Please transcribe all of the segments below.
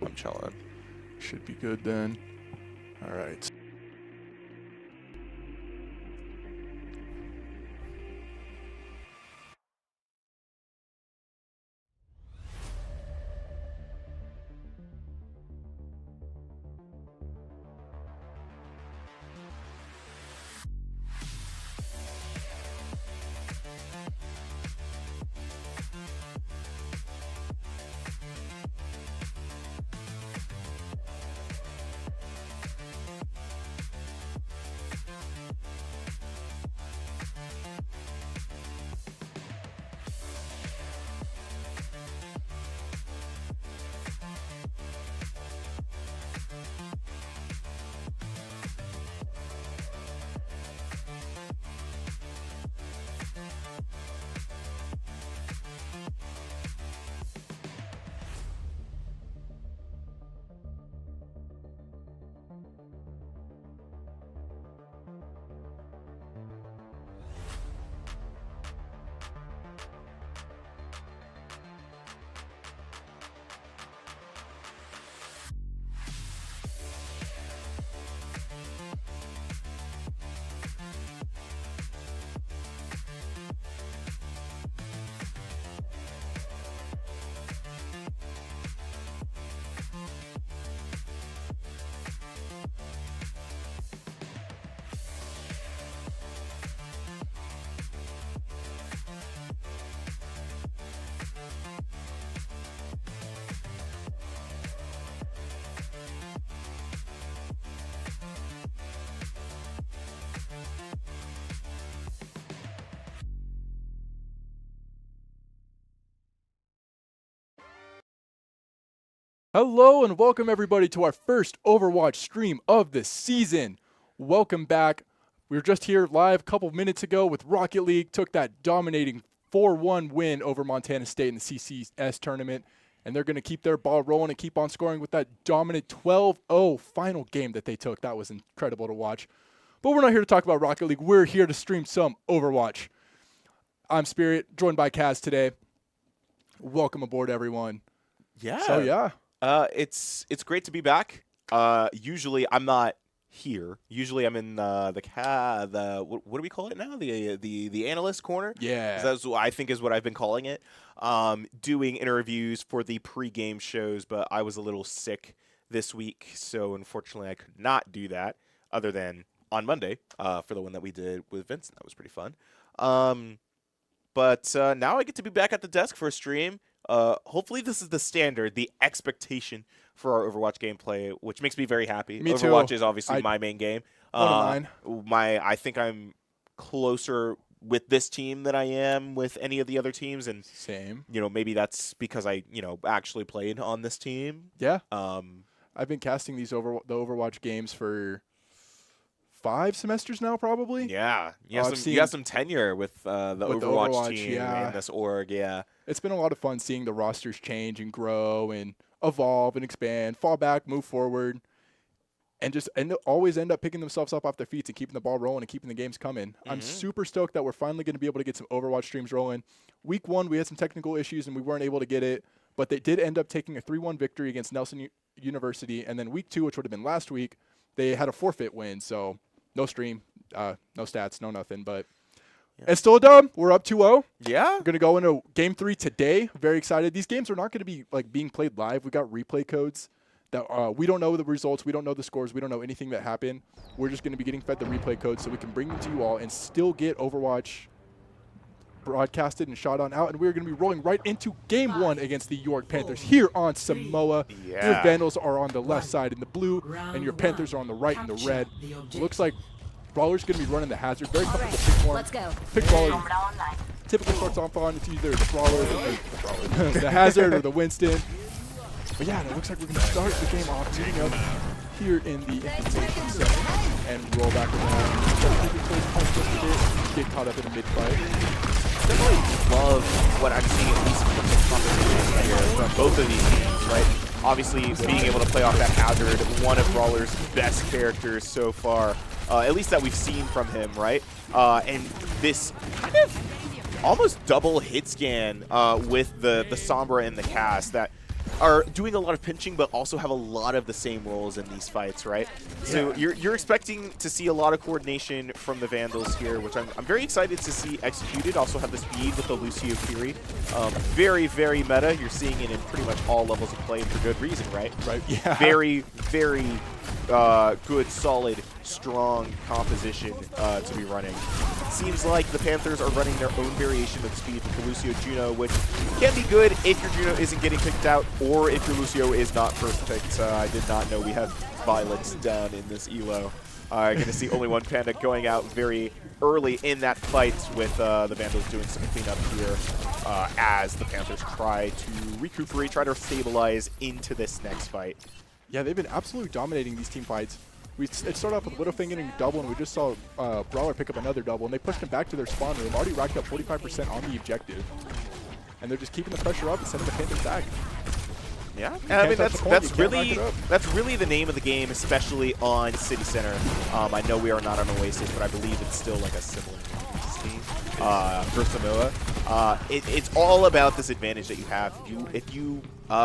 I'm chilling. Should be good then. All right. Hello and welcome everybody to our first Overwatch stream of the season. Welcome back. We were just here live a couple minutes ago with Rocket League, took that dominating 4-1 win over Montana State in the CCS tournament, and they're going to keep their ball rolling and keep on scoring with that dominant 12-0 final game that they took. That was incredible to watch. But we're not here to talk about Rocket League. We're here to stream some Overwatch. I'm Spirit, joined by Kaz today. Welcome aboard, everyone. Yeah. So, yeah. It's great to be back. Usually I'm not here. Usually I'm in what do we call it now? The analyst corner. Yeah. That's what I think is what I've been calling it. Doing interviews for the pre-game shows, but I was a little sick this week, so unfortunately I could not do that. Other than on Monday for the one that we did with Vincent, that was pretty fun. But now I get to be back at the desk for a stream. Hopefully this is the standard, the expectation for our Overwatch gameplay, which makes me very happy. Me too. Overwatch is obviously my main game. One of mine. I think I'm closer with this team than I am with any of the other teams, and Same. Maybe that's because I actually played on this team. Yeah. I've been casting the Overwatch games for 5 semesters now, probably. Yeah, you have some tenure with the Overwatch team yeah. in this org. Yeah, it's been a lot of fun seeing the rosters change and grow and evolve and expand, fall back, move forward, and just always end up picking themselves up off their feet and keeping the ball rolling and keeping the games coming. Mm-hmm. I'm super stoked that we're finally going to be able to get some Overwatch streams rolling. Week 1, we had some technical issues and we weren't able to get it, but they did end up taking a 3-1 victory against Nelson University. And then week 2, which would have been last week, they had a forfeit win. So no stream, no stats, no nothing, but it's still a dub. We're up 2-0. Yeah. We're going to go into Game 3 today. Very excited. These games are not going to be being played live. We got replay codes that we don't know the results. We don't know the scores. We don't know anything that happened. We're just going to be getting fed the replay codes so we can bring them to you all and still get Overwatch broadcasted and shot on out. And we're going to be rolling right into Game 1 against the York Panthers here on Samoa. Yeah. Your Vandals are on the left side in the blue, and your Panthers are on the right in the red. Looks like Brawler's going to be running the Hazard. Very comfortable pick form. Let's go. Pick Brawler typically starts off on. It's either the Brawler, the Hazard, or the Winston. But yeah, it looks like we're going to start the game off tuning up here in the information section and roll back around. Get caught up in a mid-fight. Definitely love what I'm seeing, at least from the competition here from both of these teams, right? Obviously, being able to play off that Hazard, one of Brawler's best characters so far, at least that we've seen from him, right? And this kind of almost double hit scan with the Sombra and the cast that are doing a lot of pinching, but also have a lot of the same roles in these fights, right? Yeah. So you're expecting to see a lot of coordination from the Vandals here, which I'm very excited to see executed. Also have the speed with the Lucio Fury. Very, very meta. You're seeing it in pretty much all levels of play, and for good reason, right? Right. Yeah. Very, very good, solid, strong composition to be running. Seems like the Panthers are running their own variation of speed with the Lucio Juno, which can be good if your Juno isn't getting picked out or if your Lucio is not first picked. I did not know we have Violets down in this elo. I'm going to see only one Panda going out very early in that fight with the Vandals doing some cleanup here as the Panthers try to recuperate, try to stabilize into this next fight. Yeah, they've been absolutely dominating these team fights. It started off with Widowfang getting a double, and we just saw Brawler pick up another double, and they pushed him back to their spawn room, already racked up 45% on the objective. And they're just keeping the pressure up and sending the Panthers back. Yeah, I mean, that's really the name of the game, especially on City Center. I know we are not on Oasis, but I believe it's still like a similar team for Samoa. It's all about this advantage that you have. If you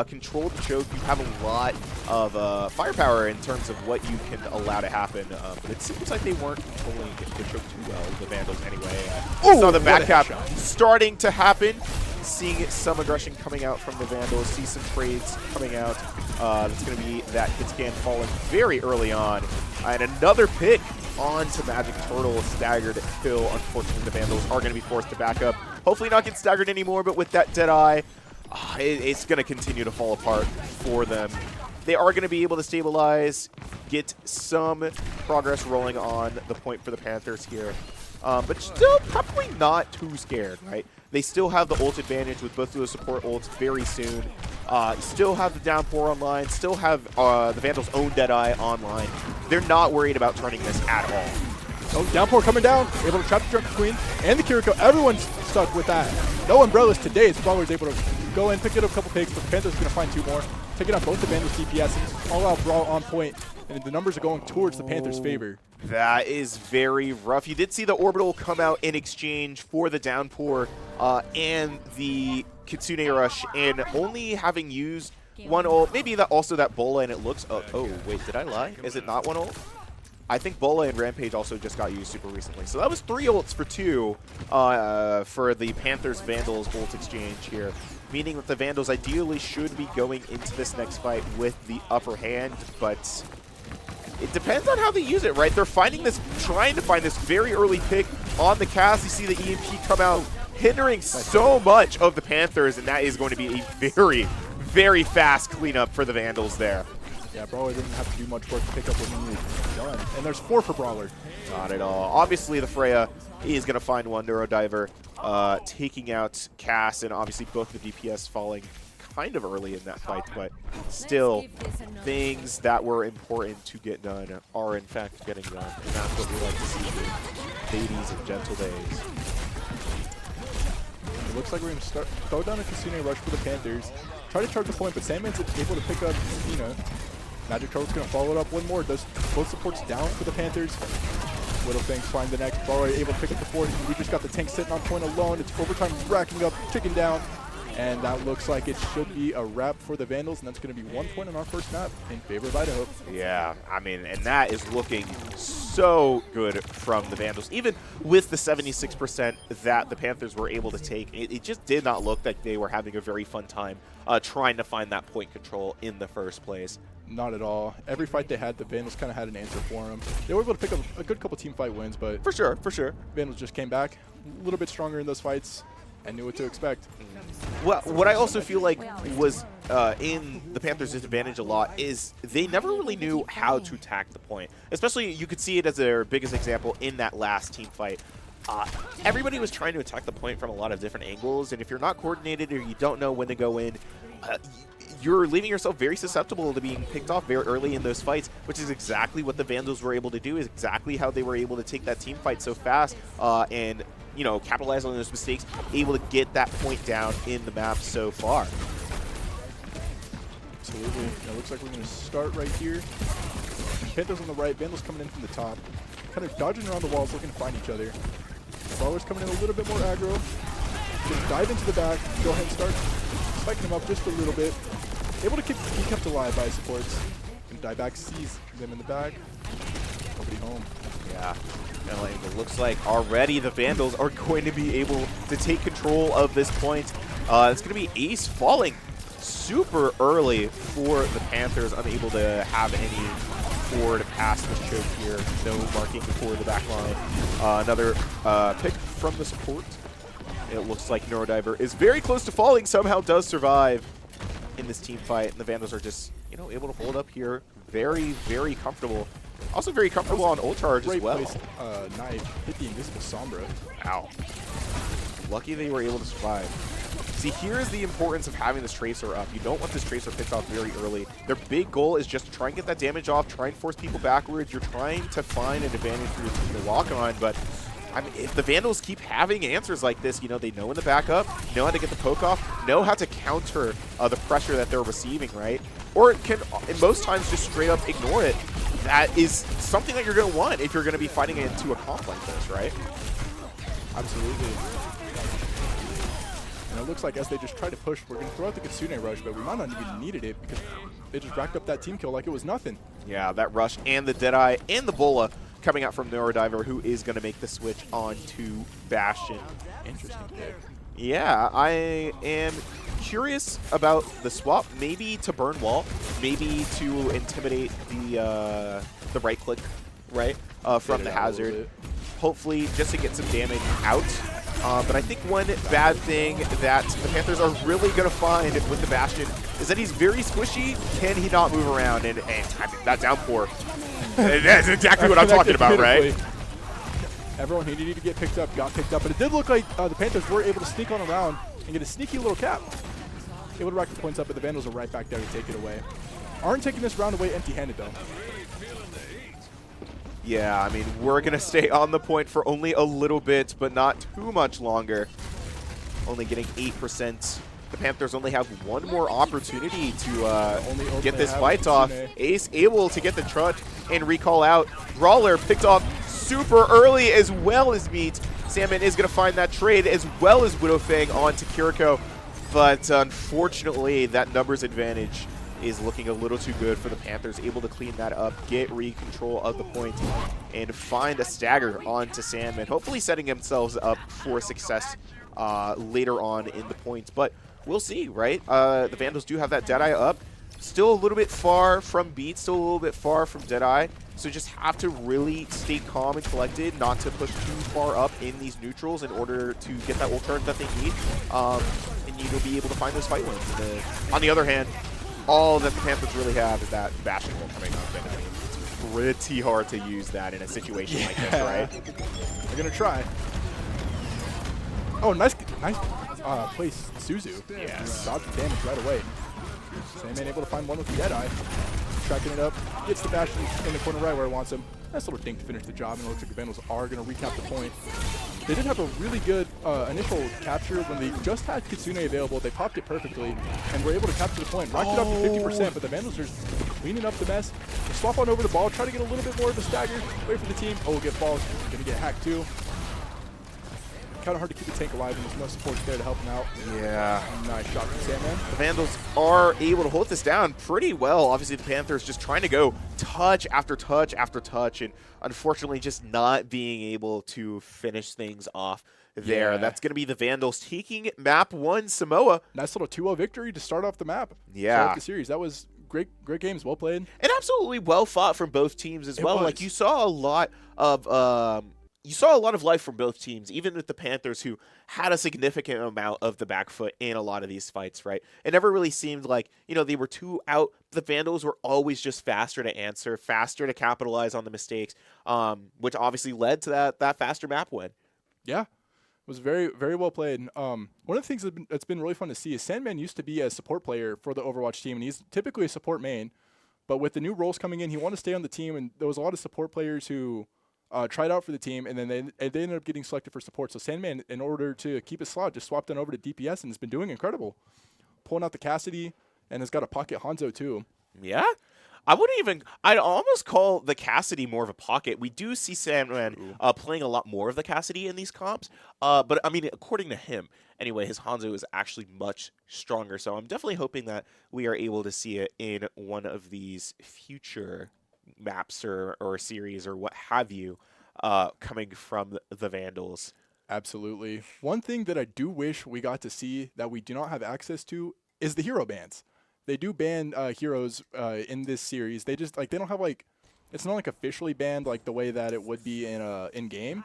control the choke, you have a lot of firepower in terms of what you can allow to happen. But it seems like they weren't controlling the choke too well, the Vandals anyway. Saw the back cap starting to happen. Seeing some aggression coming out from the Vandals, see some trades coming out. That's going to be that hit scan falling very early on. And another pick onto Magic Turtle, staggered kill. Unfortunately, the Vandals are going to be forced to back up. Hopefully not get staggered anymore, but with that Deadeye, it's going to continue to fall apart for them. They are going to be able to stabilize, get some progress rolling on the point for the Panthers here. But still probably not too scared, right? They still have the ult advantage with both of those support ults very soon. Still have the downpour online, still have the Vandals' own Deadeye online. They're not worried about turning this at all. Oh, downpour coming down, able to trap the Drunken Queen and the Kiriko. Everyone's stuck with that. No umbrellas today. Brawler's able to go in, pick it up a couple picks, but the Panthers are going to find two more. Taking out both the Vandals' DPS, and all-out brawl on point, and the numbers are going towards the Panthers' favor. That is very rough. You did see the Orbital come out in exchange for the downpour and the Kitsune Rush, and only having used one ult, maybe that also that Bola, and it looks, oh wait, did I lie? Is it not one ult? I think Bola and Rampage also just got used super recently. So that was 3 ults for 2 for the Panthers-Vandals ult exchange here, meaning that the Vandals ideally should be going into this next fight with the upper hand, but it depends on how they use it, right? They're finding this, trying to find this very early pick on the cast. You see the EMP come out, hindering so much of the Panthers, and that is going to be a very, very fast cleanup for the Vandals there. Yeah, Brawler didn't have to do much work to pick up what he needed. Done. And there's 4 for Brawler. Not at all. Obviously, the Freya is going to find one Neurodiver, taking out Cass, and obviously both the DPS falling kind of early in that fight, but still, things that were important to get done are in fact getting done, and that's what we like to see in ladies and gentle days. It looks like we're going to throw down a Kitsune Rush for the Panthers. Try to charge the point, but Sandman's able to pick up Nina. Magic Turtle's going to follow it up one more. Does both supports down for the Panthers. Widowfang's find the next. Brawler able to pick up the fort. We just got the tank sitting on point alone. It's overtime racking up, ticking down. And that looks like it should be a wrap for the Vandals, and that's going to be 1 point on our first map in favor of Idaho. Yeah, I mean, and that is looking so good from the Vandals. Even with the 76% that the Panthers were able to take, it just did not look like they were having a very fun time trying to find that point control in the first place. Not at all. Every fight they had, the Vandals kind of had an answer for them. They were able to pick up a good couple team fight wins, but for sure, Vandals just came back a little bit stronger in those fights and knew what to expect. Well, what I also feel like was in the Panthers' disadvantage a lot is they never really knew how to attack the point. Especially, you could see it as their biggest example in that last team fight. Everybody was trying to attack the point from a lot of different angles, and if you're not coordinated or you don't know when to go in, you're leaving yourself very susceptible to being picked off very early in those fights, which is exactly what the Vandals were able to do, is exactly how they were able to take that team fight so fast and, you know, capitalize on those mistakes, able to get that point down in the map so far. Absolutely. It looks like we're going to start right here. Panthers on the right, Vandals coming in from the top. Kind of dodging around the walls, looking to find each other. Brawler's coming in a little bit more aggro. Just dive into the back, go ahead and start spiking him up just a little bit. able to keep kept alive by supports. And Dieback sees them in the back. Nobody home. Yeah. And like, it looks like already the Vandals are going to be able to take control of this point. It's going to be Ace falling super early for the Panthers, unable to have any forward past the choke here. No marking for the back line. Another pick from the support. It looks like Neurodiver is very close to falling, somehow does survive in this team fight, and the Vandals are just, you know, able to hold up here. Very, very comfortable. Also very comfortable on ult charge as well. Placed, knife hit the invisible Sombra. Ow. Lucky they were able to survive. See, here's the importance of having this Tracer up. You don't want this Tracer picked off very early. Their big goal is just to try and get that damage off, try and force people backwards. You're trying to find an advantage for your team to walk on, but I mean, if the Vandals keep having answers like this, you know, they know in the backup, know how to get the poke off, know how to counter the pressure that they're receiving, right? Or it can, in most times, just straight up ignore it. That is something that you're going to want if you're going to be fighting into a comp like this, right? Absolutely. And it looks like as they just try to push, we're going to throw out the Kitsune rush, but we might not even needed it because they just racked up that team kill like it was nothing. Yeah, that rush and the Deadeye and the Bola coming out from Neurodiver, who is going to make the switch on to Bastion. Interesting pick. Yeah, I am curious about the swap. Maybe to burn wall, maybe to intimidate the right click, right, from the hazard. Hopefully, just to get some damage out. But I think one bad thing that the Panthers are really going to find with the Bastion is that he's very squishy. Can he not move around? And I mean, that downpour. That's exactly what I'm talking about, right? Everyone who needed to get picked up got picked up, but it did look like the Panthers were able to sneak on around and get a sneaky little cap. Able to rack the points up, but the Vandals are right back there to take it away. Aren't taking this round away empty-handed, though. Yeah, I mean, we're going to stay on the point for only a little bit, but not too much longer. Only getting 8%. The Panthers only have one more opportunity to get this fight off. Ace able to get the truck and recall out. Brawler picked off super early as well as Meat. Salmon is going to find that trade as well as Widowfang onto Kiriko. But unfortunately, that numbers advantage is looking a little too good for the Panthers. Able to clean that up, get re-control of the point, and find a stagger onto Salmon. Hopefully setting themselves up for success later on in the points. But we'll see, right? The Vandals do have that Deadeye up. Still a little bit far from Beat, still a little bit far from Deadeye. So just have to really stay calm and collected, not to push too far up in these neutrals in order to get that ult turn that they need. And you'll be able to find those fight wins. On the other hand, all that the Panthers really have is that Bastion ult coming up. And I mean, it's pretty hard to use that in a situation like this, right? They're going to try. Oh, nice place, Suzu. Yes. Dodged the damage right away. Sandman able to find one with the Deadeye. Tracking it up. Gets the Bastion in the corner right where he wants him. Nice little dink to finish the job, and it looks like the Vandals are going to recap the point. They did have a really good initial capture when they just had Kitsune available. They popped it perfectly and were able to capture the point. Racked it up to 50%, but the Vandals are cleaning up the mess. They swap on over the ball, try to get a little bit more of a stagger. Wait for the team. Oh, get balls. Going to get hacked too. Kind of hard to keep the tank alive, and there's no support there to help him out. Yeah. Nice shot from Sandman. The Vandals are able to hold this down pretty well. Obviously, the Panthers just trying to go touch after touch after touch, and unfortunately just not being able to finish things off there. Yeah. That's going to be the Vandals taking map 1, Samoa. Nice little 2-0 victory to start off the map. Yeah. Start off the series. That was great games. Well played. And absolutely well fought from both teams as well. Was. Like, you saw a lot of... You saw a lot of life from both teams, even with the Panthers, who had a significant amount of the back foot in a lot of these fights, right? It never really seemed like, you know, they were too out. The Vandals were always just faster to answer, faster to capitalize on the mistakes, which obviously led to that faster map win. Yeah. It was very, very well played. One of the things that's been really fun to see is Sandman used to be a support player for the Overwatch team, and he's typically a support main. But with the new roles coming in, he wanted to stay on the team, and there was a lot of support players who tried out for the team, and then they ended up getting selected for support. So Sandman, in order to keep his slot, just swapped on over to DPS and has been doing incredible. Pulling out the Cassidy, and has got a pocket Hanzo too. Yeah. I wouldn't even. I'd almost call the Cassidy more of a pocket. We do see Sandman playing a lot more of the Cassidy in these comps. But I mean, according to him, anyway, his Hanzo is actually much stronger. So I'm definitely hoping that we are able to see it in one of these future maps or series or what have you, coming from the Vandals. Absolutely. One thing that I do wish we got to see that we do not have access to is the hero bans. They do ban heroes in this series. They just like they don't have like it's not like officially banned like the way that it would be in game,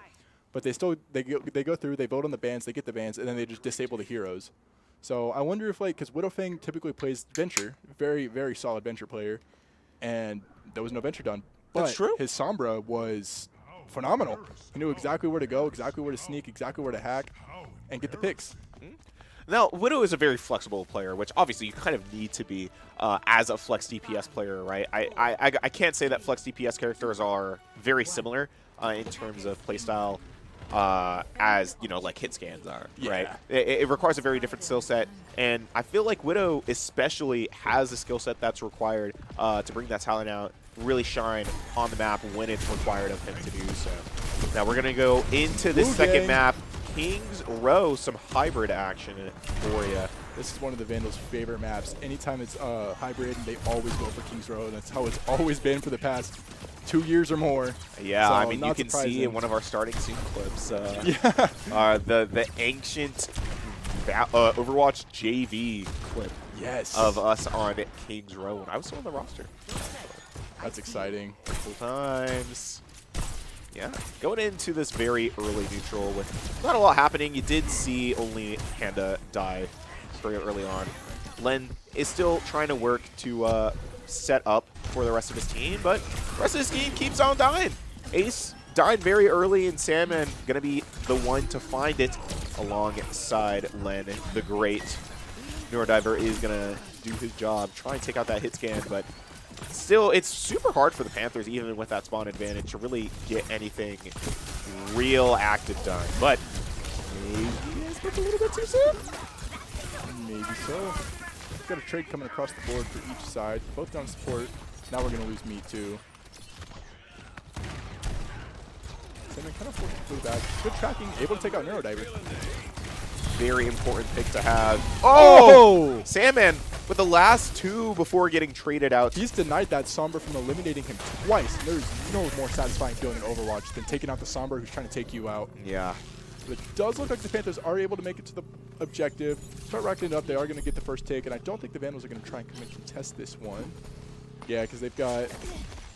but they still they go through, they vote on the bans, they get the bans, and then they just disable the heroes. So I wonder if like because Widowfang typically plays Venture, very solid Venture player, and there was no Venture done. But That's true. his Sombra was phenomenal. He knew exactly where to go, exactly where to sneak, exactly where to hack, and get the picks. Now, Widow is a very flexible player, which obviously you kind of need to be as a flex DPS player, right? I can't say that flex DPS characters are very similar in terms of playstyle as, you know, like hit scans are, right? It requires a very different skill set, and I feel like Widow especially has a skill set that's required to bring that talent out, really shine on the map when it's required of him to do so. Now we're going to go into this second map. King's Row, some hybrid action for you. This is one of the Vandals' favorite maps. Anytime it's hybrid, they always go for King's Row. That's how it's always been for the past 2 years or more. Yeah, so, I mean, you can surprising. see in one of our starting scene clips the ancient Overwatch JV clip of us on King's Row when I was still on the roster. That's exciting. Full times. Yeah, going into this very early neutral with not a lot happening. You did see only Panda die very early on. Len is still trying to work to set up for the rest of his team, but the rest of his team keeps on dying. Ace died very early, and Salmon going to be the one to find it alongside Len. The great Neurodiver is going to do his job, try and take out that hit scan, but still, it's super hard for the Panthers, even with that spawn advantage, to really get anything real active done. But maybe it's a little bit too soon? Maybe so. We've got a trade coming across the board for each side. Both down support. Now we're going to lose meat, too. Sandman kind of forced to pull back. Good tracking, able to take out Neurodiver. Very important pick to have. Oh! Sandman with the last two before getting traded out. He's denied that Sombra from eliminating him twice. There's no more satisfying feeling in Overwatch than taking out the Sombra who's trying to take you out. Yeah. But it does look like the Panthers are able to make it to the objective. Start racking it up. They are going to get the first take, and I don't think the Vandals are going to try and come and contest this one. Yeah, because they've got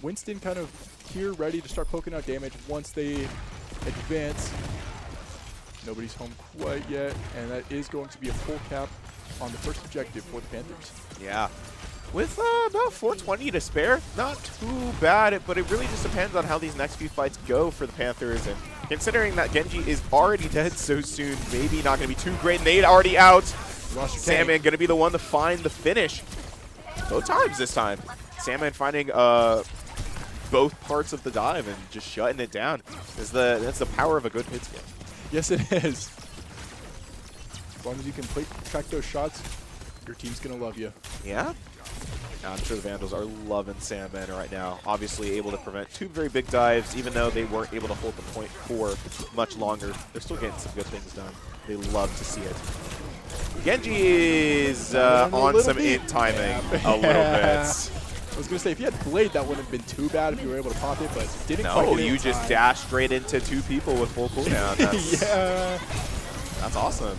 Winston kind of here ready to start poking out damage once they advance. Nobody's home quite yet, and that is going to be a full cap on the first objective for the Panthers. Yeah. With about 420 to spare, not too bad, but it really just depends on how these next few fights go for the Panthers. And considering that Genji is already dead so soon, maybe not going to be too great. Nade already out. Sandman going to be the one to find the finish. Both times this time. Sandman finding both parts of the dive and just shutting it down. That's the power of a good hit scan. Yes, it is. As long as you can track those shots, your team's going to love you. Yeah. I'm sure the Vandals are loving Sandman right now. Obviously able to prevent two very big dives, even though they weren't able to hold the point for much longer. They're still getting some good things done. They love to see it. Genji is on some in timing a little bit. I was going to say, if you had Blade, that wouldn't have been too bad if you were able to pop it, but didn't quite get it you in just time. dashed straight into two people with full cooldown. That's awesome.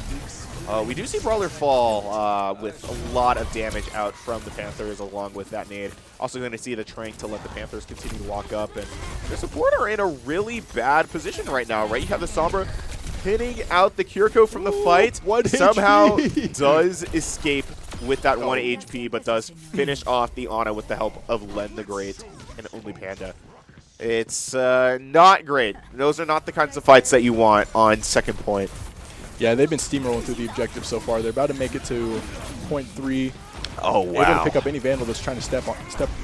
We do see Brawler fall with a lot of damage out from the Panthers along with that nade. Also going to see the Trank to let the Panthers continue to walk up. And their support are in a really bad position right now, right? You have the Sombra hitting out the Kyurko from the fight. Somehow does escape with that 1 HP, but does finish off the Ana with the help of Len the Great and only Panda. It's not great. Those are not the kinds of fights that you want on second point. Yeah, they've been steamrolling through the objective so far. They're about to make it to point 3. Oh, wow. Able to pick up any Vandal that's trying to step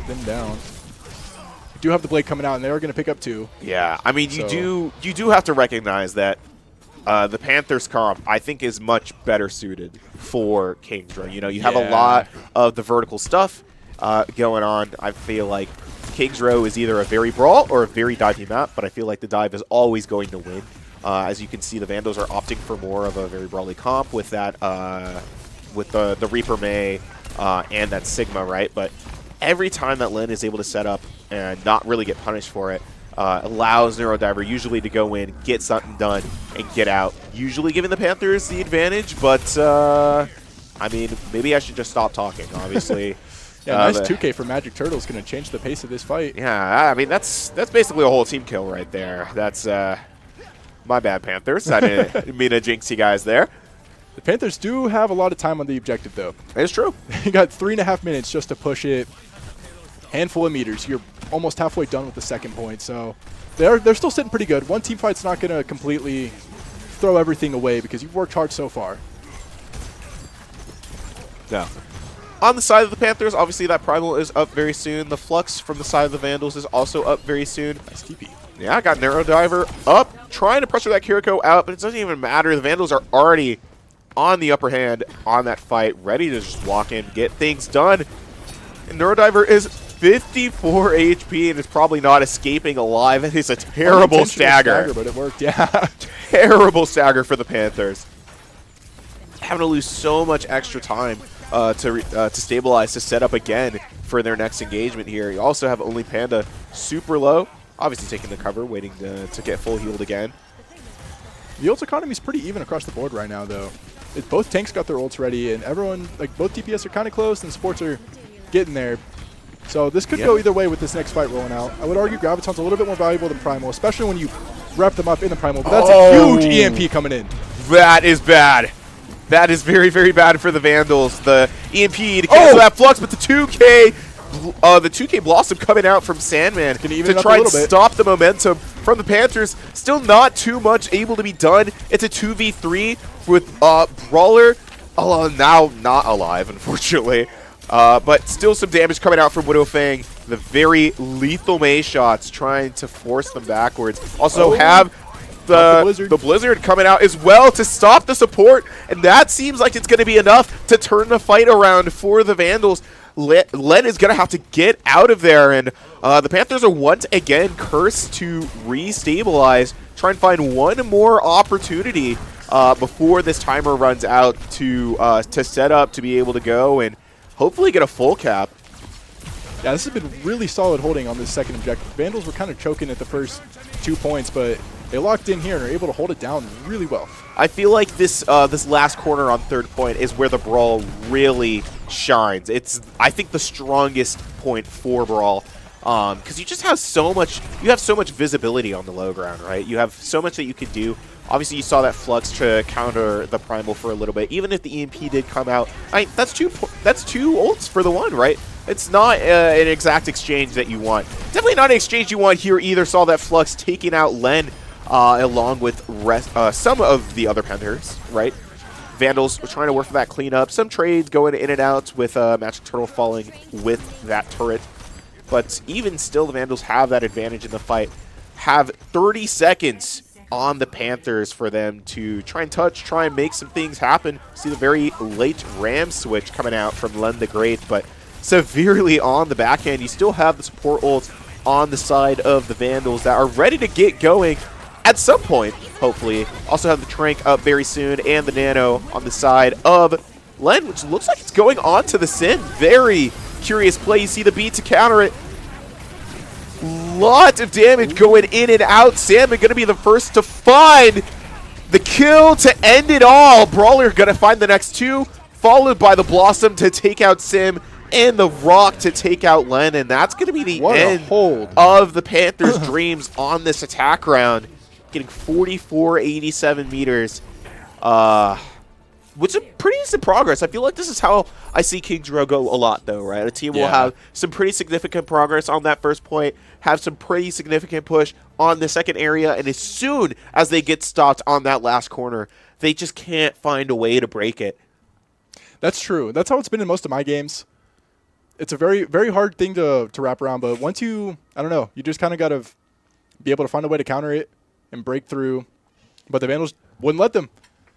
them down. You do have the Blade coming out, and they are going to pick up 2. Yeah, I mean, you do have to recognize that the Panthers comp, I think, is much better suited for King's Row. You know, you have a lot of the vertical stuff. going on. I feel like King's Row is either a very brawl or a very divey map, but I feel like the dive is always going to win. As you can see, the Vandals are opting for more of a very brawly comp with that, with the Reaper May and that Sigma, right? But every time that Lin is able to set up and not really get punished for it, allows Neurodiver usually to go in, get something done, and get out. Usually giving the Panthers the advantage, but I mean, maybe I should just stop talking, obviously. Yeah, nice 2K for Magic Turtle is going to change the pace of this fight. Yeah, I mean, that's basically a whole team kill right there. That's my bad, Panthers. I didn't mean to jinx you guys there. The Panthers do have a lot of time on the objective, though. It's true. You got 3.5 minutes just to push it. Handful of meters. You're almost halfway done with the second point, so they're still sitting pretty good. One team fight's not going to completely throw everything away because you've worked hard so far. No. On the side of the Panthers, obviously that Primal is up very soon. The Flux from the side of the Vandals is also up very soon. Nice TP. Yeah, I got Neurodiver up, trying to pressure that Kiriko out, but it doesn't even matter. The Vandals are already on the upper hand on that fight, ready to just walk in, get things done. And Neurodiver is 54 HP and is probably not escaping alive. It is a terrible stagger. But it worked, yeah. Terrible stagger for the Panthers. Having to lose so much extra time to stabilize, to set up again for their next engagement here. You also have Only Panda super low, obviously taking the cover, waiting to get full healed again. The ult economy is pretty even across the board right now, though. Both tanks got their ults ready, and everyone, like both DPS are kind of close, and sports are getting there. So this could go either way with this next fight rolling out. I would argue Graviton's a little bit more valuable than Primal, especially when you wrap them up in the Primal. But that's a huge EMP coming in. That is bad. That is very, very bad for the Vandals. The EMP to cancel that Flux, but the 2K Blossom coming out from Sandman to try and stop the momentum from the Panthers. Still not too much able to be done. It's a 2v3 with Brawler now not alive, unfortunately. But still some damage coming out from Widowfang. The very lethal Mei shots trying to force them backwards. Also have the Blizzard coming out as well to stop the support, and that seems like it's going to be enough to turn the fight around for the Vandals. Len is going to have to get out of there, and the Panthers are once again cursed to restabilize, try and find one more opportunity before this timer runs out to set up to be able to go and hopefully get a full cap. Yeah, this has been really solid holding on this second objective. Vandals were kind of choking at the first 2 points, but they locked in here and are able to hold it down really well. I feel like this this last corner on third point is where the Brawl really shines. It's, I think, the strongest point for Brawl because you just have so much. You have so much visibility on the low ground, right? You have so much that you could do. Obviously, you saw that Flux to counter the Primal for a little bit. Even if the EMP did come out, that's two ults for the one, right? It's not an exact exchange that you want. Definitely not an exchange you want here either. Saw that Flux taking out Len along with some of the other Panthers, right? Vandals trying to work for that cleanup. Some trades going in and out with Magic Turtle falling with that turret. But even still, the Vandals have that advantage in the fight. Have 30 seconds on the Panthers for them to try and make some things happen. See the very late Ram switch coming out from Len the Great, but severely on the backhand. You still have the support ults on the side of the Vandals that are ready to get going at some point, hopefully. Also have the Trank up very soon and the Nano on the side of Len, which looks like it's going on to the Sin. Very curious play. You see the beat to counter it. Lot of damage going in and out. Salmon going to be the first to find the kill to end it all. Brawler going to find the next two, followed by the Blossom to take out Sim and the Rock to take out Len. And that's going to be the end of the Panthers' dreams on this attack round. Getting 44.87 meters. Which is pretty decent progress. I feel like this is how I see King's Row go a lot, though, right? A team will have some pretty significant progress on that first point, have some pretty significant push on the second area, and as soon as they get stopped on that last corner, they just can't find a way to break it. That's true. That's how it's been in most of my games. It's a very, very hard thing to wrap around, but once you, I don't know, you just kind of got to be able to find a way to counter it and break through. But the Vandals wouldn't let them.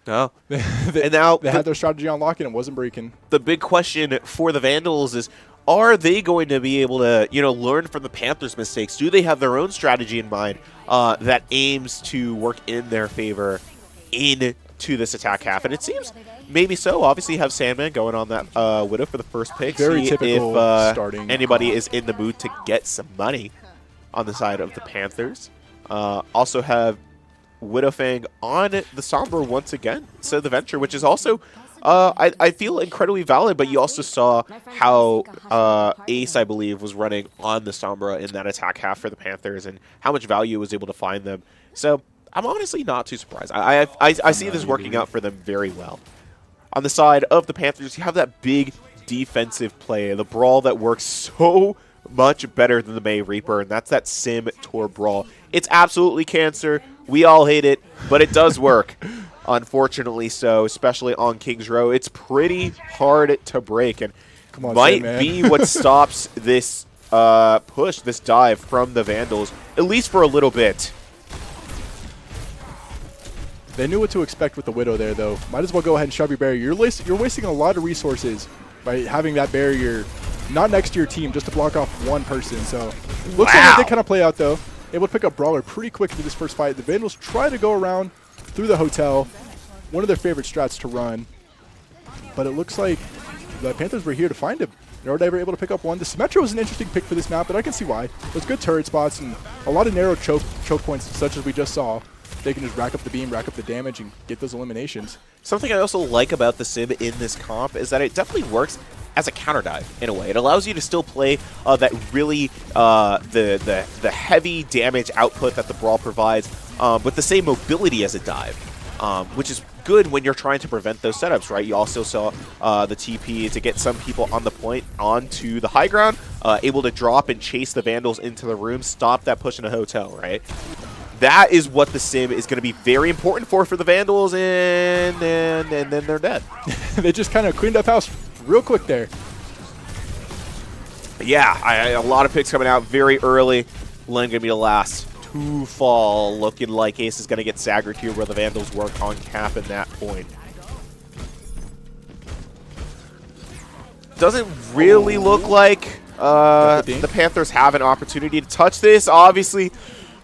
No. And now they had their strategy on lock and it wasn't breaking. The big question for the Vandals is, are they going to be able to, learn from the Panthers' mistakes? Do they have their own strategy in mind that aims to work in their favor into this attack half? And it seems maybe so. Obviously, you have Sandman going on that Widow for the first pick. Very See typical if starting. anybody is in the mood to get some money on the side of the Panthers. Also have Widowfang on the Sombra once again. So the Venture, which is also, I feel, incredibly valid, but you also saw how Ace, I believe, was running on the Sombra in that attack half for the Panthers and how much value was able to find them. So I'm honestly not too surprised. I see this working out for them very well. On the side of the Panthers, you have that big defensive play, the brawl that works so much better than the May Reaper, and that's that Sim Tor Brawl. It's absolutely cancer. We all hate it, but it does work. Unfortunately so, especially on Kings Row. It's pretty hard to break, and might be what stops this push, this dive from the Vandals, at least for a little bit. They knew what to expect with the Widow there, though. Might as well go ahead and shove your barrier. You're wasting a lot of resources by having that barrier not next to your team just to block off one person. So looks like they did kind of play out, though. Able to pick up Brawler pretty quick into this first fight. The Vandals try to go around through the hotel. One of their favorite strats to run. But it looks like the Panthers were here to find him. They were able to pick up one. The Symmetra was an interesting pick for this map, but I can see why. There's good turret spots and a lot of narrow choke points, such as we just saw. They can just rack up the beam, rack up the damage, and get those eliminations. Something I also like about the Sim in this comp is that it definitely works as a counter dive in a way. It allows you to still play that really the heavy damage output that the Brawl provides with the same mobility as a dive, which is good when you're trying to prevent those setups, right? You also saw the TP to get some people on the point onto the high ground, able to drop and chase the Vandals into the room, stop that push in a hotel, right? That is what the Sim is going to be very important for the Vandals, and then they're dead. They just kind of cleaned up house real quick there. Yeah, a lot of picks coming out very early. Len going to be the last to fall. Looking like Ace is going to get staggered here where the Vandals work on cap at that point. Doesn't really look like the Panthers have an opportunity to touch this. Obviously,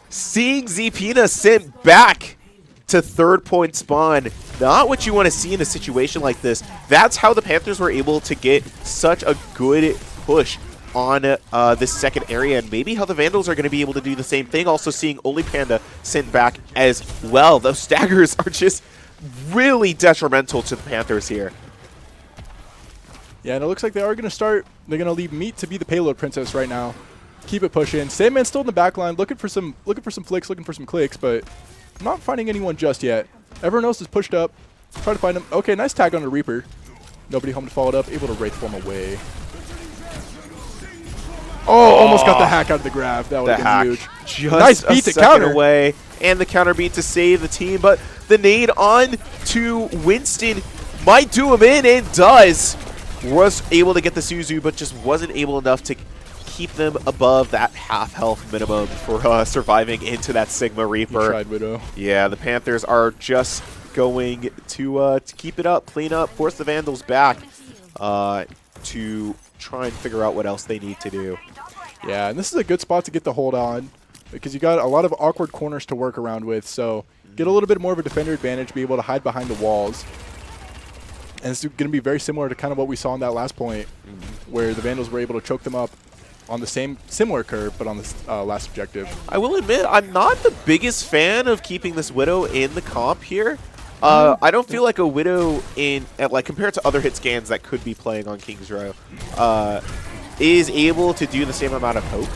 seeing Zpina sent back to third point spawn, not what you want to see in a situation like this. That's how the Panthers were able to get such a good push on this second area, and maybe how the Vandals are going to be able to do the same thing. Also seeing Only Panda sent back as well. Those staggers are just really detrimental to the Panthers here. Yeah, and it looks like they are going to start. They're going to leave Meat to be the payload princess right now. Keep it pushing. Sandman's still in the back line, looking for some flicks, looking for some clicks, but not finding anyone just yet. Everyone else is pushed up. Try to find him. Okay, nice tag on the Reaper. Nobody home to follow it up. Able to Wraith form away. Oh, almost got the hack out of the grab. That would have been huge. Just nice beat to counter away, and the counter beat to save the team, but the nade on to Winston might do him in, and does. Was able to get the Suzu, but just wasn't able enough to keep them above that half health minimum for surviving into that Sigma Reaper. He tried Widow. Yeah, the Panthers are just going to keep it up, clean up, force the Vandals back to try and figure out what else they need to do. Yeah, and this is a good spot to get the hold on because you got a lot of awkward corners to work around with, so get a little bit more of a defender advantage, be able to hide behind the walls. And it's going to be very similar to kind of what we saw in that last point, where the Vandals were able to choke them up on the similar curve, but on the last objective. I will admit, I'm not the biggest fan of keeping this Widow in the comp here. I don't feel like a Widow compared to other hit scans that could be playing on Kings Row, is able to do the same amount of poke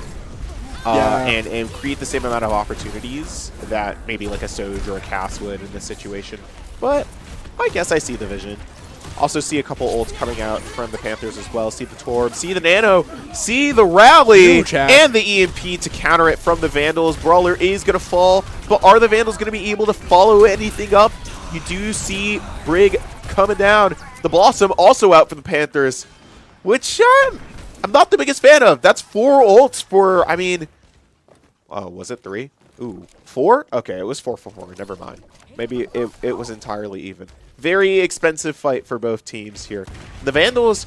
and create the same amount of opportunities that maybe like a Soj or a Cass would in this situation. But I guess I see the vision. Also see a couple ults coming out from the Panthers as well. See the Torb, see the Nano, see the Rally, and the EMP to counter it from the Vandals. Brawler is going to fall, but are the Vandals going to be able to follow anything up? You do see Brig coming down. The Blossom also out for the Panthers, which I'm not the biggest fan of. That's 4 ults for, I mean, was it 3? Ooh, 4? Okay, it was 4 for 4. Never mind. Maybe it was entirely even. Very expensive fight for both teams here. The Vandals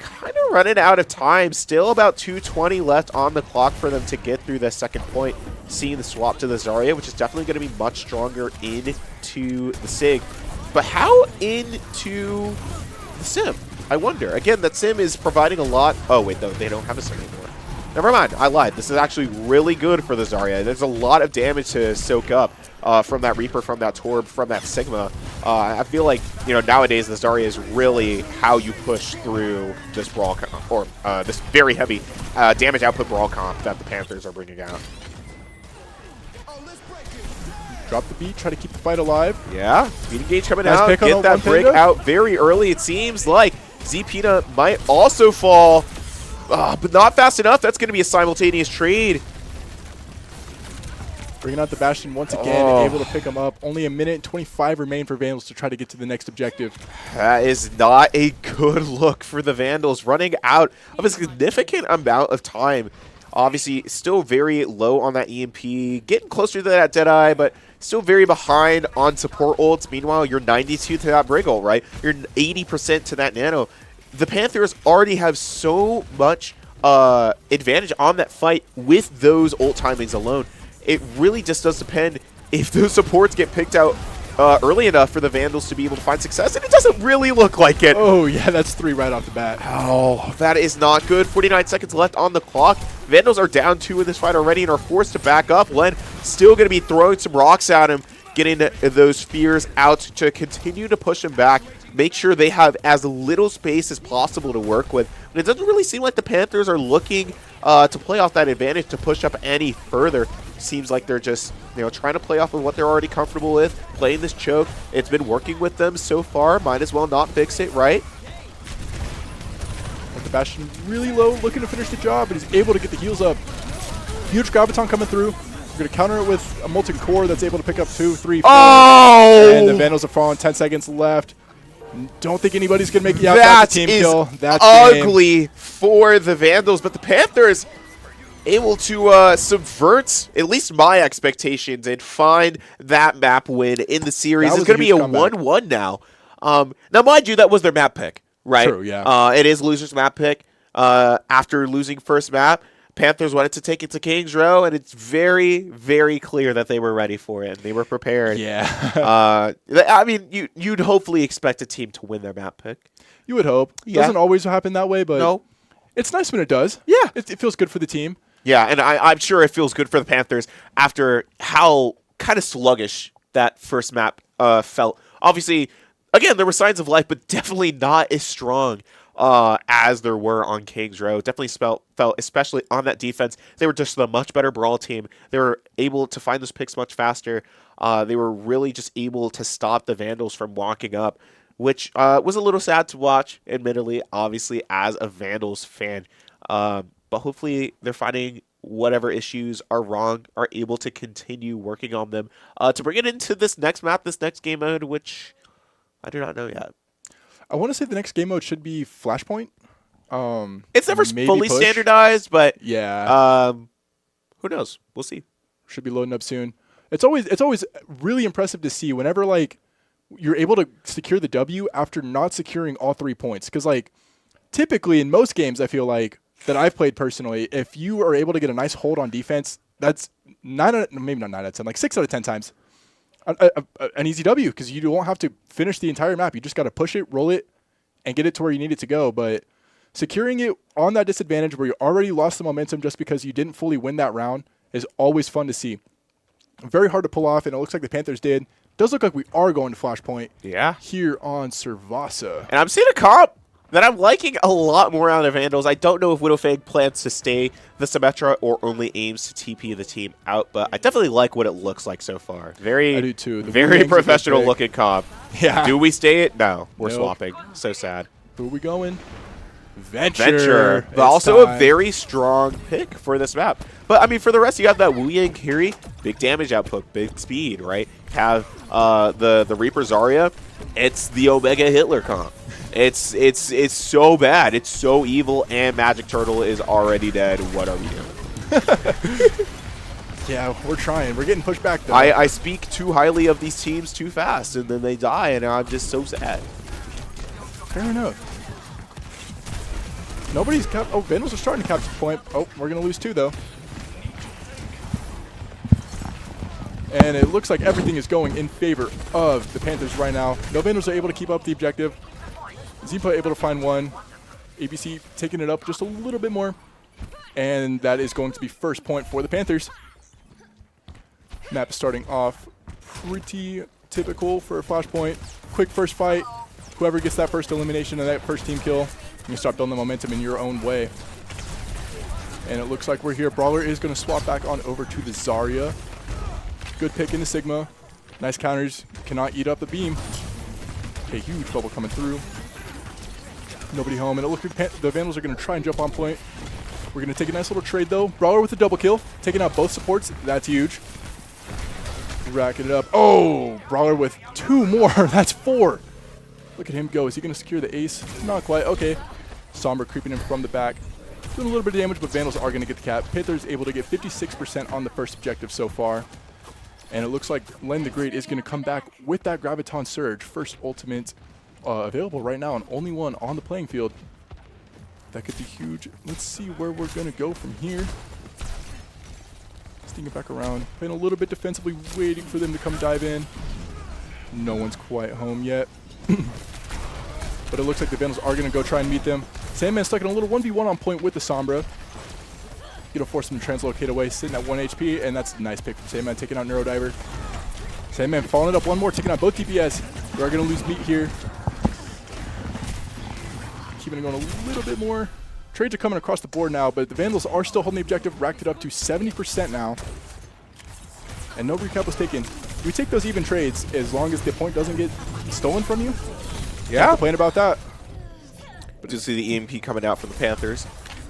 kind of running out of time. Still about 2:20 left on the clock for them to get through the second point. Seeing the swap to the Zarya, which is definitely going to be much stronger into the Sig. But how into the Sim? I wonder. Again, that Sim is providing a lot. Oh, wait, no, they don't have a Sim anymore. Never mind, I lied. This is actually really good for the Zarya. There's a lot of damage to soak up from that Reaper, from that Torb, from that Sigma. I feel like, you know, nowadays the Zarya is really how you push through this brawl or this very heavy damage output brawl comp that the Panthers are bringing out. Drop the beat, try to keep the fight alive. Yeah, speed engage coming Nice out. pick on Get that break Panda. out very early. It seems like Z-Pina might also fall, but not fast enough. That's going to be a simultaneous trade. Bringing out the Bastion once again, able to pick him up. Only a minute and 25 remain for Vandals to try to get to the next objective. That is not a good look for the Vandals. Running out of a significant amount of time. Obviously, still very low on that EMP. Getting closer to that Deadeye, but still very behind on support ults. Meanwhile, you're 92 to that Brig ult, right? You're 80% to that Nano. The Panthers already have so much advantage on that fight with those ult timings alone. It really just does depend if those supports get picked out early enough for the Vandals to be able to find success, and it doesn't really look like it. Oh, yeah, that's 3 right off the bat. Oh, that is not good. 49 seconds left on the clock. Vandals are down 2 in this fight already and are forced to back up. Len still going to be throwing some rocks at him, getting those spears out to continue to push him back, make sure they have as little space as possible to work with. But it doesn't really seem like the Panthers are looking to play off that advantage to push up any further. Seems like they're just, you know, trying to play off of what they're already comfortable with, playing this choke. It's been working with them so far. Might as well not fix it, right? With the Bastion really low, looking to finish the job, but he's able to get the heals up. Huge Graviton coming through. We're going to counter it with a Molten Core that's able to pick up 2, 3, 4. Oh! And the Vandals are falling. 10 seconds left. Don't think anybody's going to make it out. That's a team kill. That's ugly for the Vandals, but the Panthers able to subvert at least my expectations and find that map win in the series. It's going to be a 1-1 now. Now, mind you, that was their map pick, right? True, yeah. It is loser's map pick. After losing first map, Panthers wanted to take it to King's Row, and it's very, very clear that they were ready for it and they were prepared. Yeah. I mean, you'd hopefully expect a team to win their map pick. You would hope. Yeah. Doesn't always happen that way, but No. It's nice when it does. Yeah. It feels good for the team. Yeah, and I'm sure it feels good for the Panthers after how kind of sluggish that first map felt. Obviously, again, there were signs of life, but definitely not as strong as there were on King's Row. Definitely felt, especially on that defense, they were just a much better brawl team. They were able to find those picks much faster. They were really just able to stop the Vandals from walking up, which was a little sad to watch, admittedly, obviously, as a Vandals fan. But hopefully they're finding whatever issues are wrong, are able to continue working on them to bring it into this next map, this next game mode, which I do not know yet. I want to say the next game mode should be Flashpoint. It's never fully push. standardized, but yeah, who knows? We'll see. Should be loading up soon. It's always really impressive to see whenever like you're able to secure the W after not securing all 3 points. Because like typically in most games, I feel like that I've played personally, if you are able to get a nice hold on defense, that's maybe not 9 out of 10, like 6 out of 10 times an easy W, because you won't have to finish the entire map. You just got to push it, roll it, and get it to where you need it to go. But securing it on that disadvantage where you already lost the momentum just because you didn't fully win that round is always fun to see. Very hard to pull off, and it looks like the Panthers did. Does look like we are going to Flashpoint here on Servasa. And I'm seeing a comp that I'm liking a lot more out of Vandals. I don't know if Widowfang plans to stay the Symmetra or only aims to TP the team out, but I definitely like what it looks like so far. I Very, do too. The very professional looking comp. Yeah. Do we stay it? No, we're Nope. swapping. So sad. Who are we going? Venture. Venture, but It's also time. a very strong pick for this map. But I mean, for the rest, you have that Wu Yang Kiri, big damage output, big speed, right? Have the Reaper Zarya. It's the Omega Hitler comp. It's so bad. It's so evil, and Magic Turtle is already dead. What are we doing? Yeah, we're trying. We're getting pushed back, though. I speak too highly of these teams too fast, and then they die, and I'm just so sad. Fair enough. Nobody's cap. Oh, Vandals are starting to capture the point. Oh, we're going to lose 2, though. And it looks like everything is going in favor of the Panthers right now. No Vandals are able to keep up the objective. Zipa able to find 1. ABC taking it up just a little bit more. And that is going to be first point for the Panthers. Map is starting off pretty typical for a Flashpoint. Quick first fight. Whoever gets that first elimination and that first team kill, you start building the momentum in your own way. And it looks like we're here. Brawler is going to swap back on over to the Zarya. Good pick in the Sigma. Nice counters. Cannot eat up the beam. A huge bubble coming through. Nobody home. And it looks like the Vandals are going to try and jump on point. We're going to take a nice little trade, though. Brawler with a double kill. Taking out both supports. That's huge. Racking it up. Oh! Brawler with 2 more. That's 4. Look at him go. Is he going to secure the ace? Not quite. Okay. Sombra creeping in from the back. Doing a little bit of damage, but Vandals are going to get the cap. Panthers able to get 56% on the first objective so far. And it looks like Len the Great is going to come back with that Graviton Surge. First ultimate available right now and only one on the playing field. That could be huge. Let's see where we're going to go from here. Sneaking back around. Playing a little bit defensively, waiting for them to come dive in. No one's quite home yet. But it looks like the Vandals are going to go try and meet them. Sandman stuck in a little 1v1 on point with the Sombra. Going to force him to translocate away, sitting at 1 HP, and that's a nice pick from Sandman, taking out Neurodiver. Sandman following it up one more, taking out both DPS. We are going to lose meat here. Keeping it going a little bit more. Trades are coming across the board now, but the Vandals are still holding the objective, racked it up to 70% now. And no recap was taken. We take those even trades as long as the point doesn't get stolen from you. Yeah. Can't complain about that. But you see the EMP coming out from the Panthers.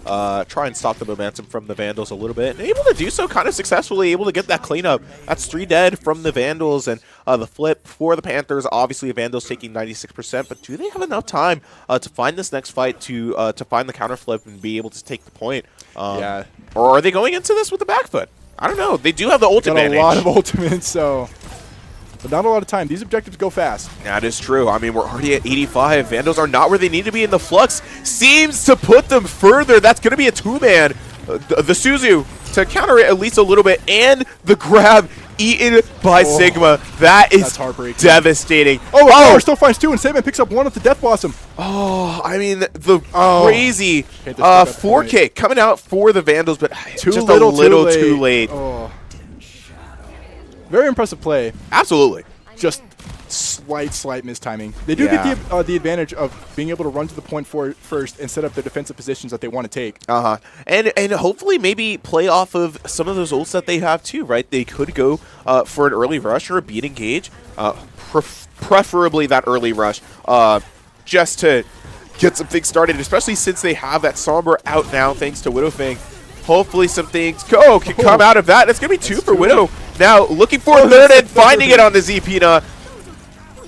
Try and stop the momentum from the Vandals a little bit. And able to do so kind of successfully, able to get that cleanup. That's 3 dead from the Vandals, and the flip for the Panthers. Obviously, the Vandals taking 96%, but do they have enough time to find this next fight to find the counter flip and be able to take the point? Yeah. Or are they going into this with the back foot? I don't know. They do have the ult advantage. Got a lot of ultimates, so... But not a lot of time. These objectives go fast. That is true. I mean, we're already at 85. Vandals are not where they need to be, and the Flux seems to put them further. That's going to be a 2-man. The Suzu to counter it at least a little bit, and the grab eaten by Sigma. That is devastating. Oh, still finds 2, and Sandman picks up 1 with the Death Blossom. Oh, I mean, the crazy 4K coming out for the Vandals, but just a little too late. Oh. Very impressive play. Absolutely. Just slight mistiming. They do get the advantage of being able to run to the point first and set up the defensive positions that they want to take. And hopefully maybe play off of some of those ults that they have too, right? They could go for an early rush or a beat engage, preferably that early rush, just to get some things started, especially since they have that Sombra out now thanks to Widowfang. Hopefully some things can come out of that. It's going to be 2 for Widow. Now looking for a third and finding it on the Zpina.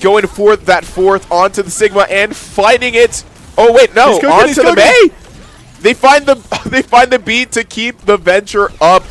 Going for that 4th onto the Sigma and finding it. Oh wait, no, onto the May. They find the beat to keep the venture up.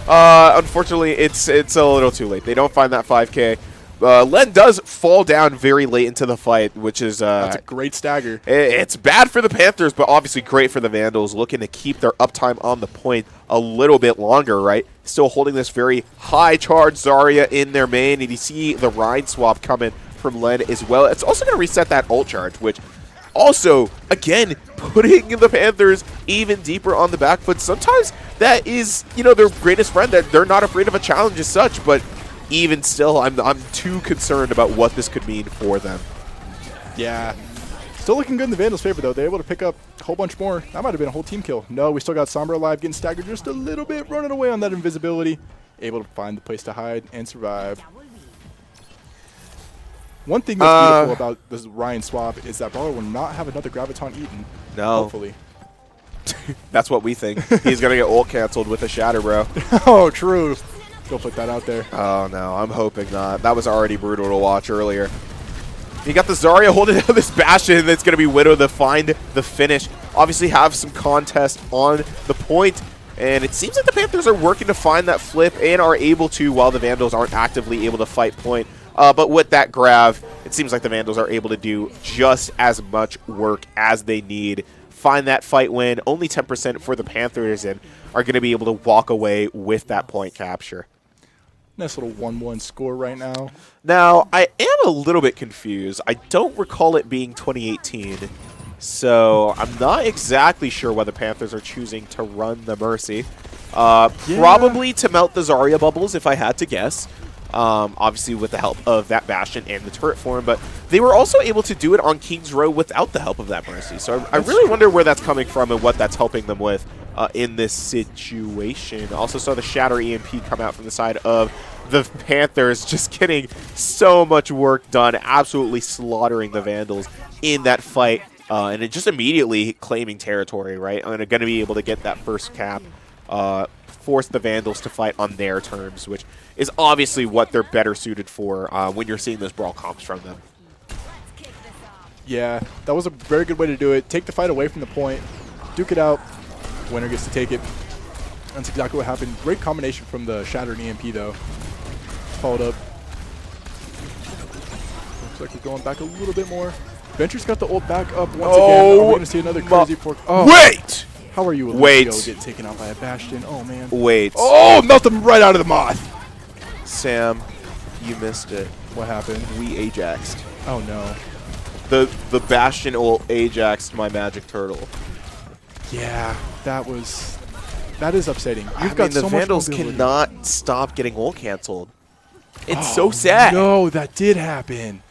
Unfortunately, it's a little too late. They don't find that 5K. Len does fall down very late into the fight, which is that's a great stagger. It's bad for the Panthers, but obviously great for the Vandals, looking to keep their uptime on the point a little bit longer, right? Still holding this very high charge Zarya in their main, and you see the Rhine swap coming from Len as well. It's also going to reset that ult charge, which also, again, putting the Panthers even deeper on the back foot. Sometimes that is, their greatest friend, that they're not afraid of a challenge as such, but even still, I'm too concerned about what this could mean for them. Yeah. Still looking good in the Vandals' favor, though. They're able to pick up a whole bunch more. That might have been a whole team kill. No, we still got Sombra alive, getting staggered just a little bit, running away on that invisibility. Able to find the place to hide and survive. One thing that's beautiful about this Ryan swap is that Brawler will not have another Graviton eaten. No. Hopefully. That's what we think. He's going to get ult canceled with a Shatter, bro. Oh, true. Go put that out there. Oh, no. I'm hoping not. That was already brutal to watch earlier. You got the Zarya holding down this Bastion. That's going to be Widow to find the finish. Obviously have some contest on the point. And it seems like the Panthers are working to find that flip and are able to, while the Vandals aren't actively able to fight point. But with that grab, it seems like the Vandals are able to do just as much work as they need find that fight win. Only 10% for the Panthers, and are going to be able to walk away with that point capture. Nice little 1-1 score right now. Now, I am a little bit confused. I don't recall it being 2018, so I'm not exactly sure why the Panthers are choosing to run the Mercy. Probably to melt the Zarya bubbles, if I had to guess. Obviously with the help of that Bastion and the turret form, but they were also able to do it on King's Row without the help of that Mercy. So I really wonder where that's coming from and what that's helping them with in this situation. Also saw the Shatter EMP come out from the side of the Panthers, just getting so much work done, absolutely slaughtering the Vandals in that fight, and it just immediately claiming territory, right? And going to be able to get that first cap, force the Vandals to fight on their terms, which is obviously what they're better suited for when you're seeing those brawl comps from them. Yeah, that was a very good way to do it. Take the fight away from the point, duke it out, winner gets to take it. That's exactly what happened. Great combination from the Shattered EMP though. Followed up. Looks like we're going back a little bit more. Venture's got the ult back up once again. Are we going to see another crazy fork? Oh. Wait! How are you, Wait. Lucio, get taken out by a Bastion? Oh, man. Wait. Oh, melt him right out of the moth. Sam, you missed it. What happened? We Ajaxed. Oh, no. The Bastion ult Ajaxed my Magic Turtle. Yeah, that is upsetting. I You've got mean, the so Vandals much mobility. cannot stop getting ult canceled. It's so sad. No, that did happen.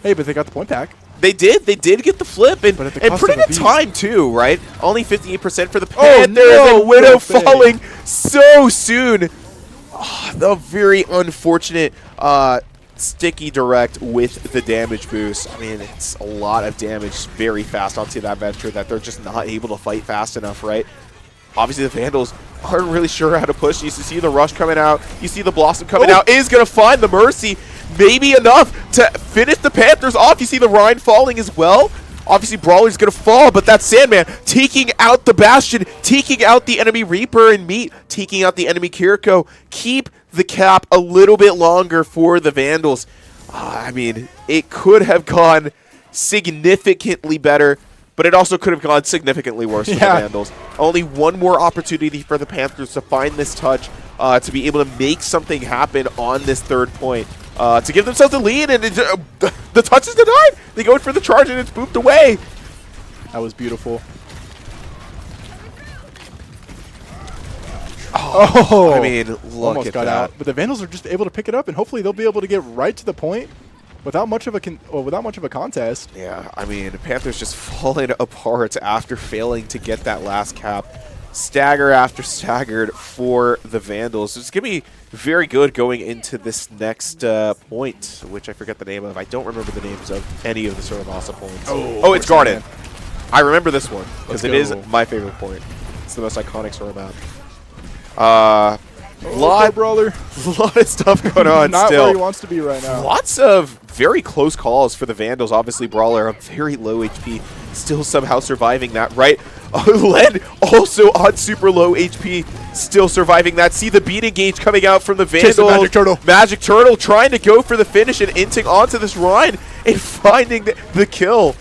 Hey, but they got the point back. They did get the flip, and But at the pretty cost of a good beat. time too, right? Only 58% for the Oh, Panthers, no, and Widow Widow falling so soon. Oh, the very unfortunate sticky direct with the damage boost. I mean, it's a lot of damage very fast onto that Venture that they're just not able to fight fast enough, right? Obviously, the Vandals aren't really sure how to push. You see the Rush coming out. You see the Blossom coming out. Is going to find the Mercy. Maybe enough to finish the Panthers off. You see the Rhine falling as well. Obviously, Brawler's going to fall, but that Sandman taking out the Bastion, taking out the enemy Reaper and Meat, taking out the enemy Kiriko. Keep the cap a little bit longer for the Vandals. I mean, it could have gone significantly better, but it also could have gone significantly worse for the Vandals. Only one more opportunity for the Panthers to find this touch, to be able to make something happen on this third point. To give themselves the lead, and the touch is denied. They go in for the charge, and it's booped away. That was beautiful. Oh, I mean, look almost at got that. out. But the Vandals are just able to pick it up, and hopefully they'll be able to get right to the point without much of a contest. Yeah, I mean, Panthers just falling apart after failing to get that last cap. Stagger after staggered for the Vandals. So it's going to be very good going into this next point, which I forget the name of. I don't remember the names of any of the sort of awesome points. Oh, it's Garden. I remember this one because it is my favorite point. It's the most iconic sort of map. Lot of stuff going on Not still. where he wants to be right now. Lots of very close calls for the Vandals. Obviously, Brawler, a very low HP, still somehow surviving that, right? Led also on super low HP, still surviving that. See the beat engage coming out from the Vandals. Magic Turtle. Magic Turtle trying to go for the finish and inting onto this Rhine and finding the kill.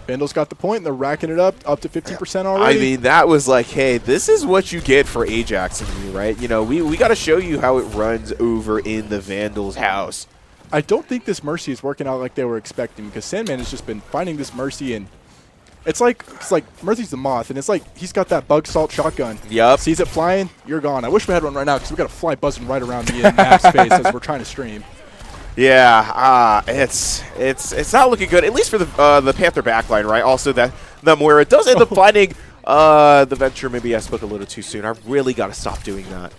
Vandals got the point, and they're racking it up to 50% already. I mean, that was like, hey, this is what you get for Ajax and me, right? You know, we got to show you how it runs over in the Vandals' house. I don't think this Mercy is working out like they were expecting, because Sandman has just been finding this Mercy, and it's like Mercy's the moth, and it's like he's got that bug salt shotgun. Yep. Sees it flying, you're gone. I wish we had one right now, because we got a fly buzzing right around the map space as we're trying to stream. Yeah, it's not looking good, at least for the Panther backline, right? Also, that where it does end up finding the Venture. Maybe I spoke a little too soon. I really got to stop doing that.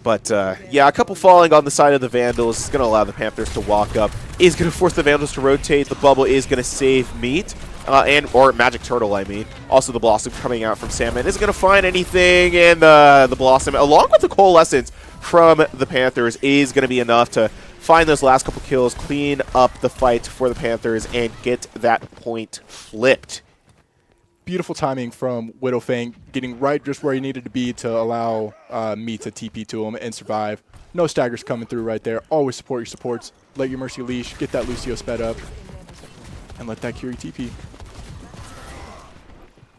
But, yeah, a couple falling on the side of the Vandals is going to allow the Panthers to walk up. Is going to force the Vandals to rotate. The bubble is going to save Meat. Or Magic Turtle, I mean. Also, the Blossom coming out from Sandman isn't going to find anything. And the Blossom, along with the Coalescence from the Panthers, is going to be enough to find those last couple kills, clean up the fight for the Panthers, and get that point flipped. Beautiful timing from Widowfang, getting right just where he needed to be to allow me to TP to him and survive. No staggers coming through right there. Always support your supports. Let your Mercy leash. Get that Lucio sped up. And let that Curie TP.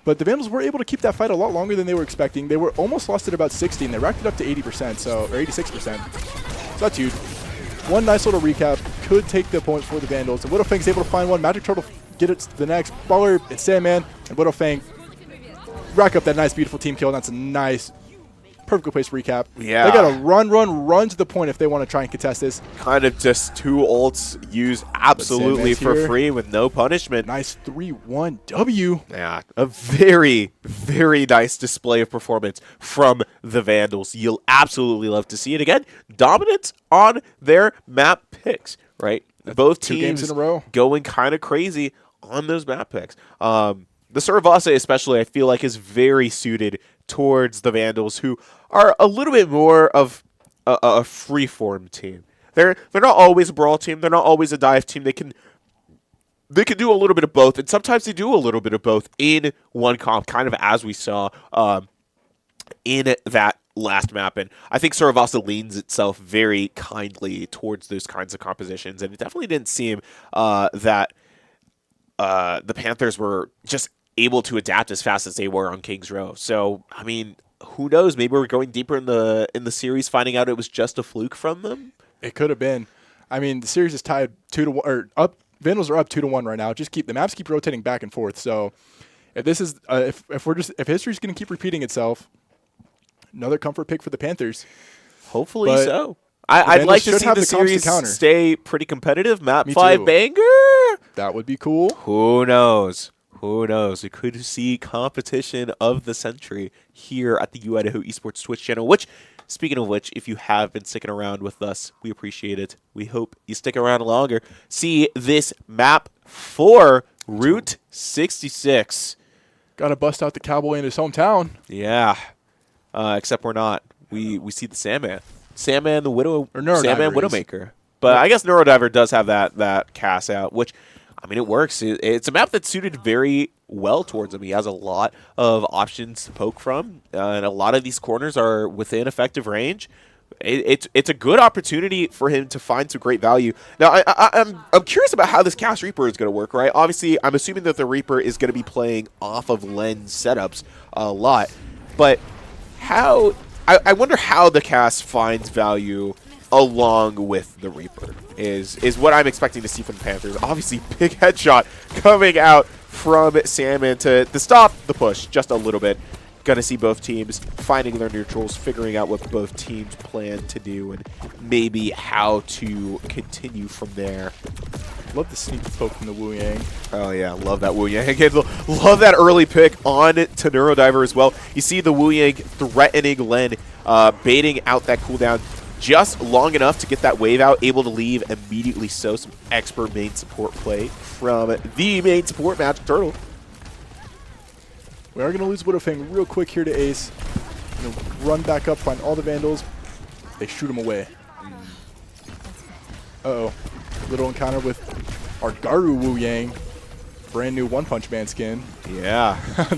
But the Vandals were able to keep that fight a lot longer than they were expecting. They were almost lost at about 60, and they racked it up to 80%, or 86%. So that's huge. One nice little recap could take the points for the Vandals. And Widowfang's able to find one. Magic Turtle get it to the next. Baller, it's Sandman, and Widowfang rack up that nice, beautiful team kill. That's a nice, perfect place recap. Yeah. They got to run to the point if they want to try and contest this. Kind of just 2 ults used absolutely for free with no punishment. Nice 3-1 W. Yeah, a very, very nice display of performance from the Vandals. You'll absolutely love to see it again. Dominance on their map picks, right? Both 2 teams games in a row going kind of crazy on those map picks. The Saravasa especially, I feel like, is very suited towards the Vandals, who are a little bit more of a free-form team. They're not always a brawl team. They're not always a dive team. They can do a little bit of both, and sometimes they do a little bit of both in one comp, kind of as we saw in that last map. And I think Saravasa leans itself very kindly towards those kinds of compositions, and it definitely didn't seem that the Panthers were just able to adapt as fast as they were on Kings Row. So, I mean, who knows? Maybe we're going deeper in the series, finding out it was just a fluke from them. It could have been. I mean, the series is tied 2-1, or up. Vandals are up 2-1 right now. The maps keep rotating back and forth. So, if this is if history's going to keep repeating itself, another comfort pick for the Panthers. Hopefully But so. I'd like to see the series series stay pretty competitive. Map Me 5 too. banger. That would be cool. Who knows? Who knows? We could see competition of the century here at the Idaho Esports Twitch channel, which, speaking of which, if you have been sticking around with us, we appreciate it. We hope you stick around longer. See this map for Route 66. Got to bust out the cowboy in his hometown. Yeah. Except we're not. We see the Sandman. Sandman the Widow, Sandman Widowmaker. But I guess Neurodiver does have that cast out, which, I mean, it works. It's a map that's suited very well towards him. He has a lot of options to poke from, and a lot of these corners are within effective range. It's a good opportunity for him to find some great value. Now, I'm curious about how this Cast Reaper is going to work, right? Obviously, I'm assuming that the Reaper is going to be playing off of lens setups a lot, but how... I wonder how the cast finds value along with the Reaper is what I'm expecting to see from the Panthers. Obviously, big headshot coming out from Salmon to stop the push just a little bit. Going to see both teams finding their neutrals, figuring out what both teams plan to do, and maybe how to continue from there. Love the sneak poke from the Wu Yang. Oh, yeah. Love that Wu Yang. Again, love that early pick on to Neurodiver as well. You see the Wu Yang threatening Len, baiting out that cooldown just long enough to get that wave out, able to leave immediately. So some expert main support play from the main support, Magic Turtle. We are going to lose Widowfang real quick here to Ace. Going to run back up, find all the Vandals. They shoot him away. Uh-oh. Little encounter with our Garu Wu Yang. Brand new One Punch Man skin. Yeah.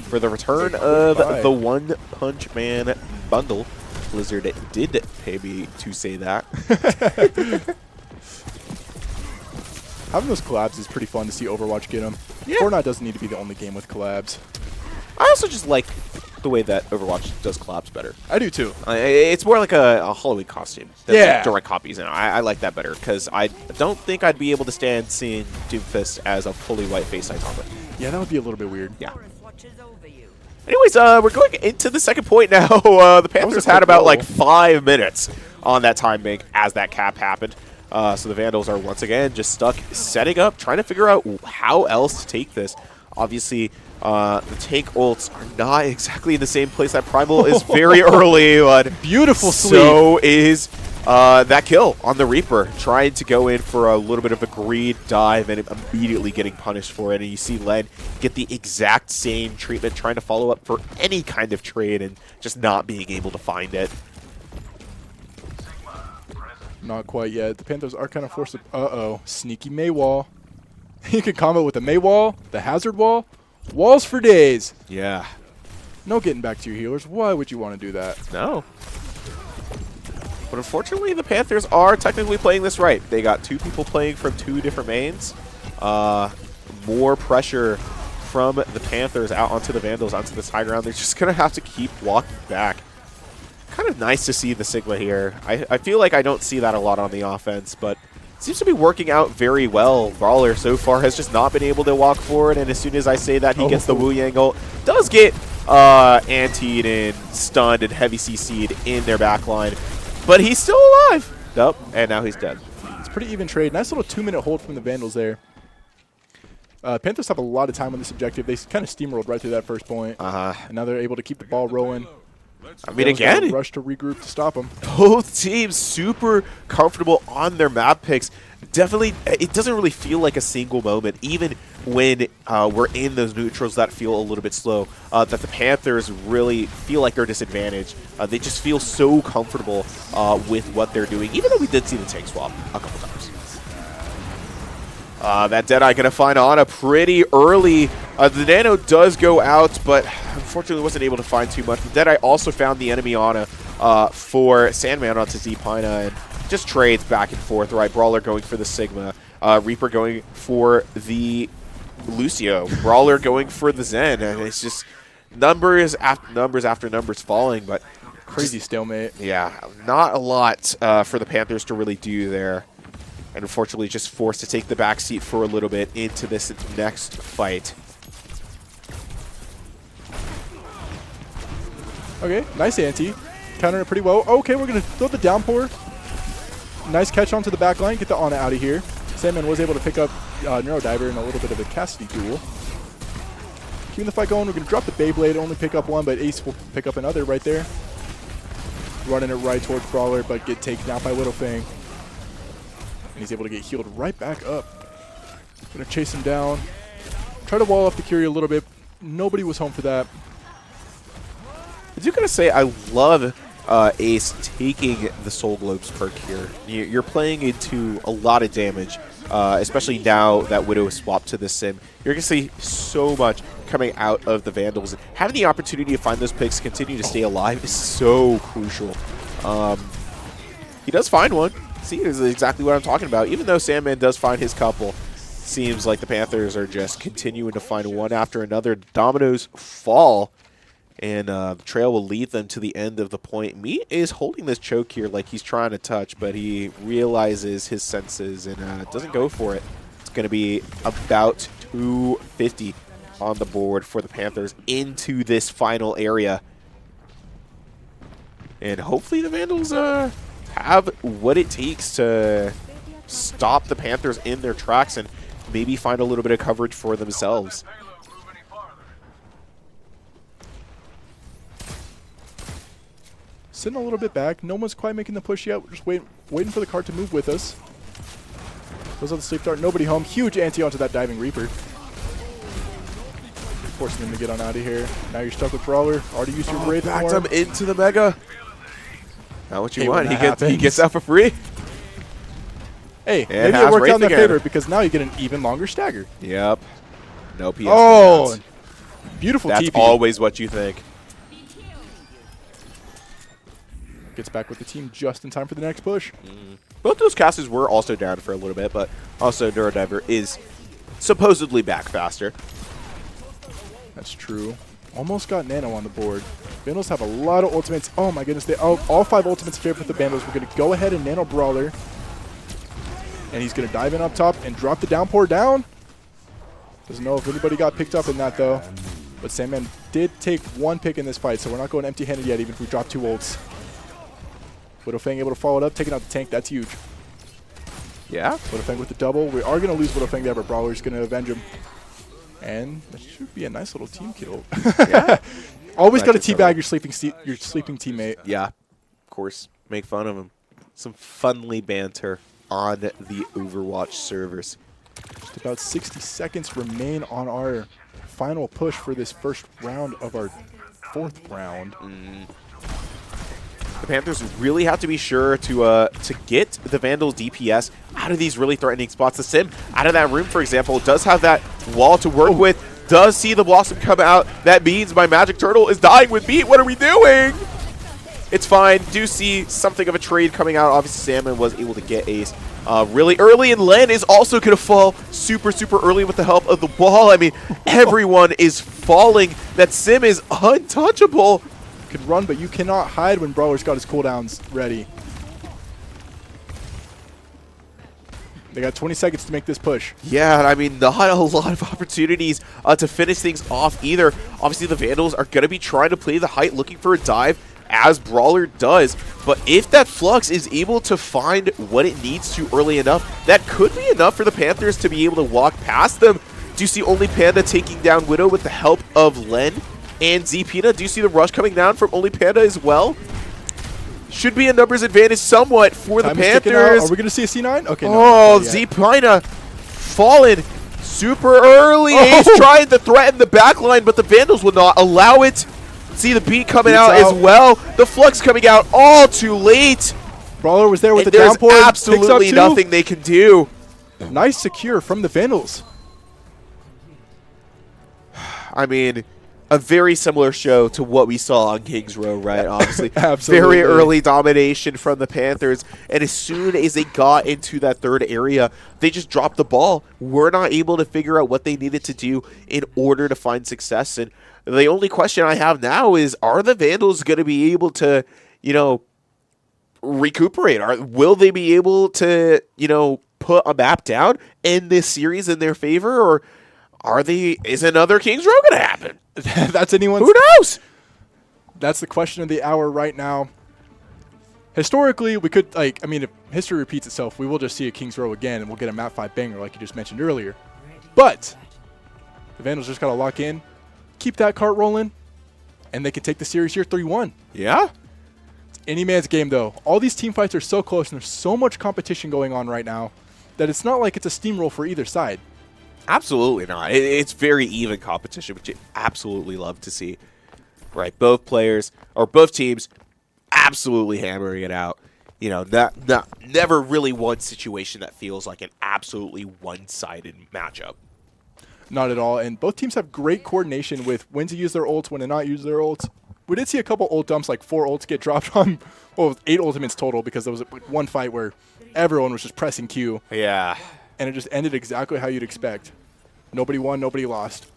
For the return of the One Punch Man bundle. Blizzard did pay me to say that. Having those collabs is pretty fun to see Overwatch get them. Yeah. Fortnite doesn't need to be the only game with collabs. I also just like the way that Overwatch does collabs better. I do too. It's more like a Halloween costume than Yeah. like direct copies, and I like that better because I don't think I'd be able to stand seeing Doomfist as a fully white face icon. Yeah, that would be a little bit weird. Yeah. Anyways, we're going into the second point now. The Panthers had about like 5 minutes on that time bank as that cap happened. So the Vandals are once again just stuck setting up, trying to figure out how else to take this. Obviously, the tank ults are not exactly in the same place. That Primal is very early, but beautiful sleep. So is that kill on the Reaper, trying to go in for a little bit of a greed dive and immediately getting punished for it. And you see Len get the exact same treatment, trying to follow up for any kind of trade and just not being able to find it. Not quite yet. The Panthers are kind of forced to... Uh-oh. Sneaky May wall. You can combo with the May wall, the Hazard wall, walls for days. Yeah. No getting back to your healers. Why would you want to do that? No. But unfortunately, the Panthers are technically playing this right. They got 2 people playing from 2 different mains. More pressure from the Panthers out onto the Vandals, onto this high ground. They're just going to have to keep walking back. Kind of nice to see the Sigma here. I feel like I don't see that a lot on the offense, but it seems to be working out very well. Brawler so far has just not been able to walk forward, and as soon as I say that, he gets the Wu Yang ult. Does get antied and stunned and heavy CC'd in their backline, but he's still alive. Nope, and now he's dead. It's pretty even trade. Nice little 2-minute hold from the Vandals there. Panthers have a lot of time on this objective. They kind of steamrolled right through that first point. And now they're able to keep the ball rolling. I mean, again, rush to regroup to stop them. Both teams super comfortable on their map picks. Definitely, it doesn't really feel like a single moment, even when we're in those neutrals that feel a little bit slow, that the Panthers really feel like they're disadvantaged. They just feel so comfortable with what they're doing, even though we did see the tank swap a couple times. That Deadeye going to find Ana pretty early. The Nano does go out, but unfortunately wasn't able to find too much. The Deadeye also found the enemy Ana for Sandman onto Zpina and just trades back and forth, right? Brawler going for the Sigma, Reaper going for the Lucio, Brawler going for the Zen, and it's just numbers after numbers falling, but crazy stalemate. Yeah, not a lot for the Panthers to really do there. And unfortunately just forced to take the backseat for a little bit into this next fight. Okay, nice anti. Countering it pretty well. Okay, we're going to throw the downpour. Nice catch onto the back line. Get the Ana out of here. Sandman was able to pick up Neurodiver in a little bit of a Cassidy duel. Keeping the fight going. We're going to drop the Beyblade. Only pick up one, but Ace will pick up another right there. Running it right towards Brawler, but get taken out by Widowfang. And he's able to get healed right back up. Gonna chase him down. Try to wall off the Curie a little bit. Nobody was home for that. I do gotta say, I love Ace taking the Soul Globes perk here. You're playing into a lot of damage, especially now that Widow is swapped to the Sim. You're gonna see so much coming out of the Vandals. And having the opportunity to find those picks, continue to stay alive, is so crucial. He does find one. See, this is exactly what I'm talking about. Even though Sandman does find his couple, seems like the Panthers are just continuing to find one after another. Dominoes fall, and the trail will lead them to the end of the point. Meat is holding this choke here like he's trying to touch, but he realizes his senses and doesn't go for it. It's going to be about 250 on the board for the Panthers into this final area. And hopefully the Vandals have what it takes to stop the Panthers in their tracks and maybe find a little bit of coverage for themselves. Sitting a little bit back. No one's quite making the push yet. We're just waiting for the cart to move with us. Goes on the sleep dart. Nobody home. Huge anti onto that diving Reaper. Forcing him to get on out of here. Now you're stuck with Brawler. Already used your Brave. Backed him into the Mega. Not what you want. He gets out for free. Hey, maybe it worked out in their favor because now you get an even longer stagger. Yep. No PS. Oh, beautiful TP. That's always what you think. Gets back with the team just in time for the next push. Both those casters were also down for a little bit, but also Neurodiver is supposedly back faster. That's true. Almost got Nano on the board. Vandals have a lot of ultimates. Oh my goodness, all 5 ultimates favored with the Vandals. We're going to go ahead and Nano Brawler. And he's going to dive in up top and drop the downpour down. Doesn't know if anybody got picked up in that though. But Sandman did take 1 pick in this fight, so we're not going empty-handed yet, even if we drop 2 ults. Widowfang able to follow it up, taking out the tank. That's huge. Yeah. Widowfang with the double. We are going to lose Widowfang there, but Brawler's going to avenge him. And that should be a nice little team kill. Yeah. Always got to teabag your sleeping teammate. Yeah, of course. Make fun of him. Some funly banter on the Overwatch servers. Just about 60 seconds remain on our final push for this first round of our 4th round. The Panthers really have to be sure to get the Vandals DPS out of these really threatening spots. The Sim, out of that room, for example, does have that wall to work with, does see the Blossom come out. That means my Magic Turtle is dying with Beat. What are we doing? It's fine. Do see something of a trade coming out. Obviously, Salmon was able to get ace really early, and Len is also going to fall super, super early with the help of the wall. I mean, everyone is falling. That Sim is untouchable. You can run, but you cannot hide when Brawler's got his cooldowns ready. They got 20 seconds to make this push. Yeah, I mean, not a lot of opportunities to finish things off either. Obviously, the Vandals are going to be trying to play the height, looking for a dive, as Brawler does. But if that Flux is able to find what it needs to early enough, that could be enough for the Panthers to be able to walk past them. Do you see Only Panda taking down Widow with the help of Len and Zpina? Do you see the rush coming down from Only Panda as well? Should be a numbers advantage somewhat for the Panthers. Are we going to see a C9? Okay, no. Oh, Zpina fallen super early. Oh. He's trying to threaten the backline, but the Vandals will not allow it. See the beat coming out as well. The Flux coming out all too late. Brawler was there with the There's downpour. absolutely nothing they can do. Nice secure from the Vandals. I mean, a very similar show to what we saw on Kings Row, right? Obviously, Absolutely. very early domination from the Panthers. And as soon as they got into that third area, they just dropped the ball. Were not able to figure out what they needed to do in order to find success. And the only question I have now is, are the Vandals going to be able to, you know, recuperate? Will they be able to, you know, put a map down in this series in their favor? Or is another Kings Row going to happen? That's anyone's. Who knows? That's the question of the hour right now. Historically, we could, like, I mean, if history repeats itself, we will just see a Kings Row again, and we'll get a map 5 banger like you just mentioned earlier. But the Vandals just got to lock in, keep that cart rolling, and they can take the series here 3-1. Yeah. It's any man's game, though. All these team fights are so close, and there's so much competition going on right now that it's not like it's a steamroll for either side. Absolutely not. It's very even competition, which you absolutely love to see. Right, both players or both teams absolutely hammering it out. You know, never really one situation that feels like an absolutely one-sided matchup. Not at all, and both teams have great coordination with when to use their ults, when to not use their ults. We did see a couple ult dumps, like 4 ults get dropped on, well, 8 ultimates total, because there was one fight where everyone was just pressing Q. Yeah. And it just ended exactly how you'd expect. Nobody won, nobody lost.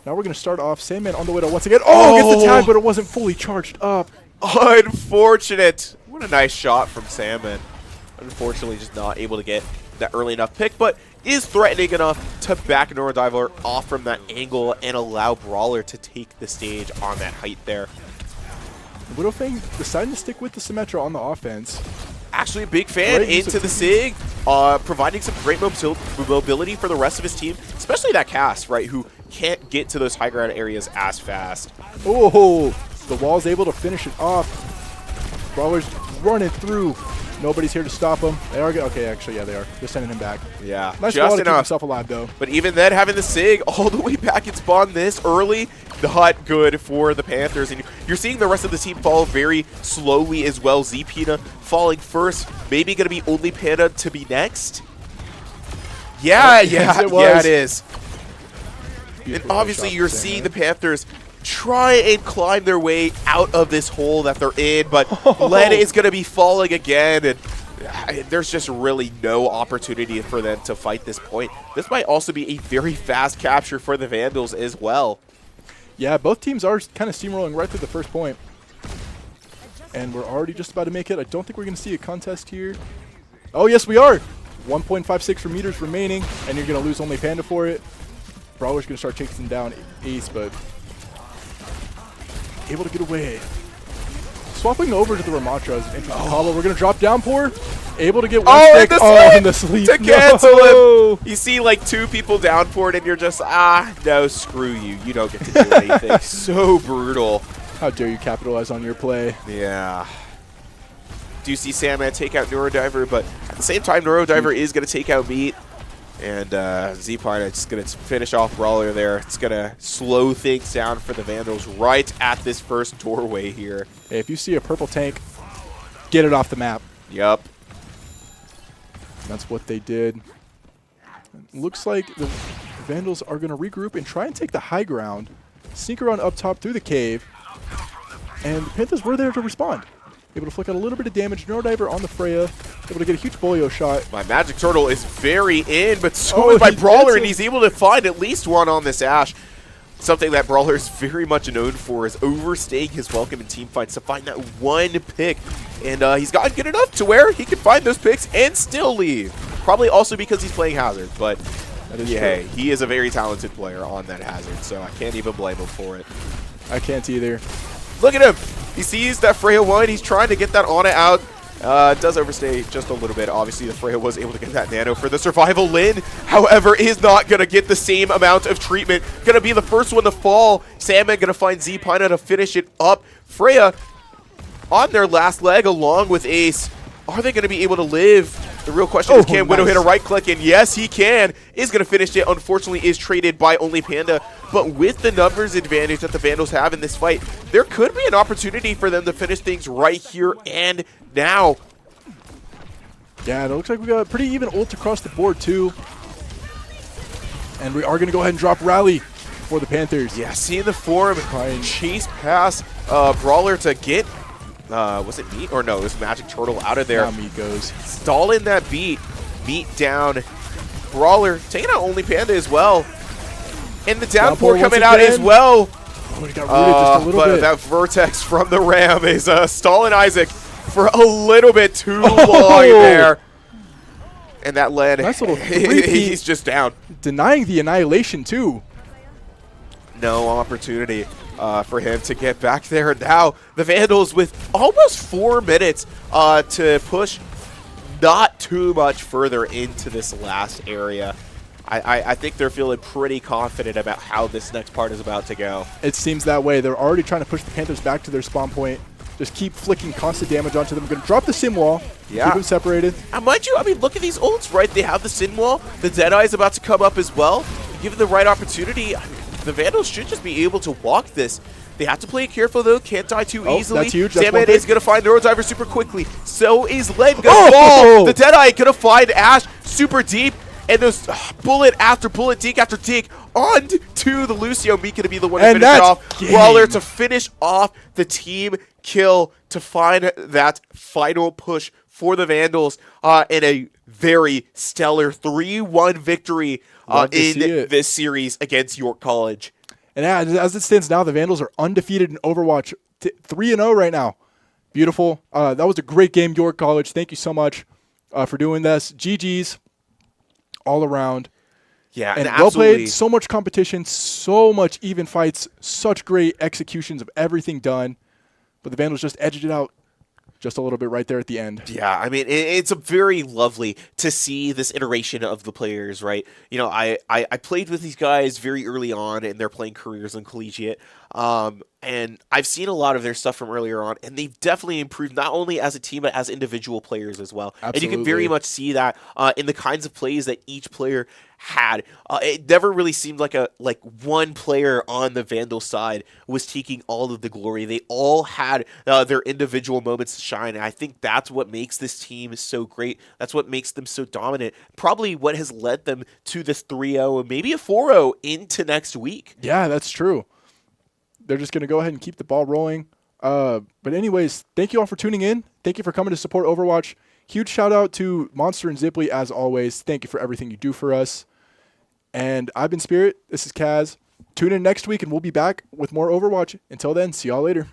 Now we're going to start off. Sandman on the way to once again. Oh, gets the tag, but it wasn't fully charged up. Unfortunate. What a nice shot from Salmon. Unfortunately, just not able to get that early enough pick, but is threatening enough to back Neurodiver off from that angle and allow Brawler to take the stage on that height there. Widowfang deciding to stick with the Symmetra on the offense. Actually a big fan into the SIG, providing some great mobility for the rest of his team, especially that cast, right, who can't get to those high ground areas as fast. Oh, the wall's able to finish it off. Brawler's running through. Nobody's here to stop him. They are okay, actually, yeah, they are. They're sending him back. Yeah, nice just wall to keep enough. himself alive, though. But even then, having the SIG all the way back in spawn this early, not good for the Panthers. And you're seeing the rest of the team fall very slowly as well. Zpina falling first, maybe going to be Only Panda to be next. Yeah, it is. And obviously, you're seeing the Panthers try and climb their way out of this hole that they're in, but Len is going to be falling again, and there's just really no opportunity for them to fight this point. This might also be a very fast capture for the Vandals as well. Yeah, both teams are kind of steamrolling right through the first point. And we're already just about to make it. I don't think we're going to see a contest here. Oh, yes, we are. 1.56 for meters remaining, and you're going to lose Only Panda for it. Brawler's going to start chasing down Ace, but able to get away. Swapping over to the Ramatra is an interesting combo. We're going to drop downpour. Able to get one stick. In the sleep. To cancel him. You see like 2 people downpoured, and you're just, no, screw you. You don't get to do anything. So brutal. How dare you capitalize on your play. Yeah. Do you see Sandman take out Neurodiver, but at the same time, Neurodiver is going to take out Meat. And Zpina is going to finish off Brawler there. It's going to slow things down for the Vandals right at this first doorway here. Hey, if you see a purple tank, get it off the map. Yep. That's what they did. Looks like the Vandals are going to regroup and try and take the high ground. Sneak around up top through the cave. And the Panthers were there to respond. Able to flick out a little bit of damage. Neurodiver on the Freya. Able to get a huge Bolio shot. My Magic Turtle is very in, but so Oh, is my he Brawler, gets and him. he's able to find at least one on this Ashe. Something that Brawler is very much known for is overstaying his welcome in team fights to find that one pick. And he's gotten good enough to where he can find those picks and still leave. Probably also because he's playing Hazard, but yeah, he is a very talented player on that Hazard, so I can't even blame him for it. I can't either. Look at him. He sees that Freya one. He's trying to get that on it out. Does overstay just a little bit. Obviously, the Freya was able to get that nano for the survival. Lin, however, is not going to get the same amount of treatment. Going to be the first one to fall. Sandman going to find Z-Pina to finish it up. Freya on their last leg along with Ace. Are they going to be able to live? The real question is, can Widow hit a right click? And yes, he can. Is going to finish it. Unfortunately, is traded by only Panda. But with the numbers advantage that the Vandals have in this fight, there could be an opportunity for them to finish things right here and now. Yeah, it looks like we got pretty even ult across the board, too. And we are going to go ahead and drop Rally for the Panthers. Yeah, seeing the form, chase past Brawler to get, was it Meat? Or no, it was Magic Turtle out of there. Now Meat goes. Stalling that beat. Meat down. Brawler taking out only Panda as well. And the downpour coming out as well. Oh, he got rooted just a little but bit. that Vertex from the Ram is stalling Isaac for a little bit too long there. And that led, Nice little he's just down. Denying the annihilation, too. No opportunity for him to get back there. Now the Vandals with almost 4 minutes to push not too much further into this last area. I think they're feeling pretty confident about how this next part is about to go. It seems that way. They're already trying to push the Panthers back to their spawn point. Just keep flicking constant damage onto them. Going to drop the sim wall. Yeah. Keep them separated. Mind you, I mean, look at these ults, right? They have the Sin Wall. The Deadeye is about to come up as well. Given the right opportunity, the Vandals should just be able to walk this. They have to play it careful, though. Can't die too easily. That's huge. That's Sandman one is going to find Neurodiver super quickly. So is Len going to Oh! fall. The Deadeye going to find Ashe super deep. And those bullet after bullet, deke after deke, on to the Lucio. Meat going to be the one to And finish it that's off. game. Brawler to finish off the team kill to find that final push for the Vandals in a very stellar 3-1 victory in this series against York College. And as it stands now, the Vandals are undefeated in Overwatch, 3-0 right now. Beautiful. That was a great game, York College. Thank you so much for doing this. GG's all around. Yeah, And and well absolutely. played. So much competition, so much even fights, such great executions of everything done. But the Vandals just edged it out just a little bit right there at the end. Yeah, I mean, it's a very lovely to see this iteration of the players, right? You know, I played with these guys very early on in their playing careers in collegiate, and I've seen a lot of their stuff from earlier on, and they've definitely improved not only as a team, but as individual players as well. Absolutely. And you can very much see that in the kinds of plays that each player had. It never really seemed like one player on the Vandal side was taking all of the glory. They all had their individual moments to shine, and I think that's what makes this team so great. That's what makes them so dominant. Probably what has led them to this 3-0 and maybe a 4-0 into next week. Yeah, that's true. They're just going to go ahead and keep the ball rolling. But anyways, thank you all for tuning in. Thank you for coming to support Overwatch. Huge shout out to Monster and Zipley as always. Thank you for everything you do for us. And I've been Spirit. This is Kaz. Tune in next week and we'll be back with more Overwatch. Until then, see y'all later.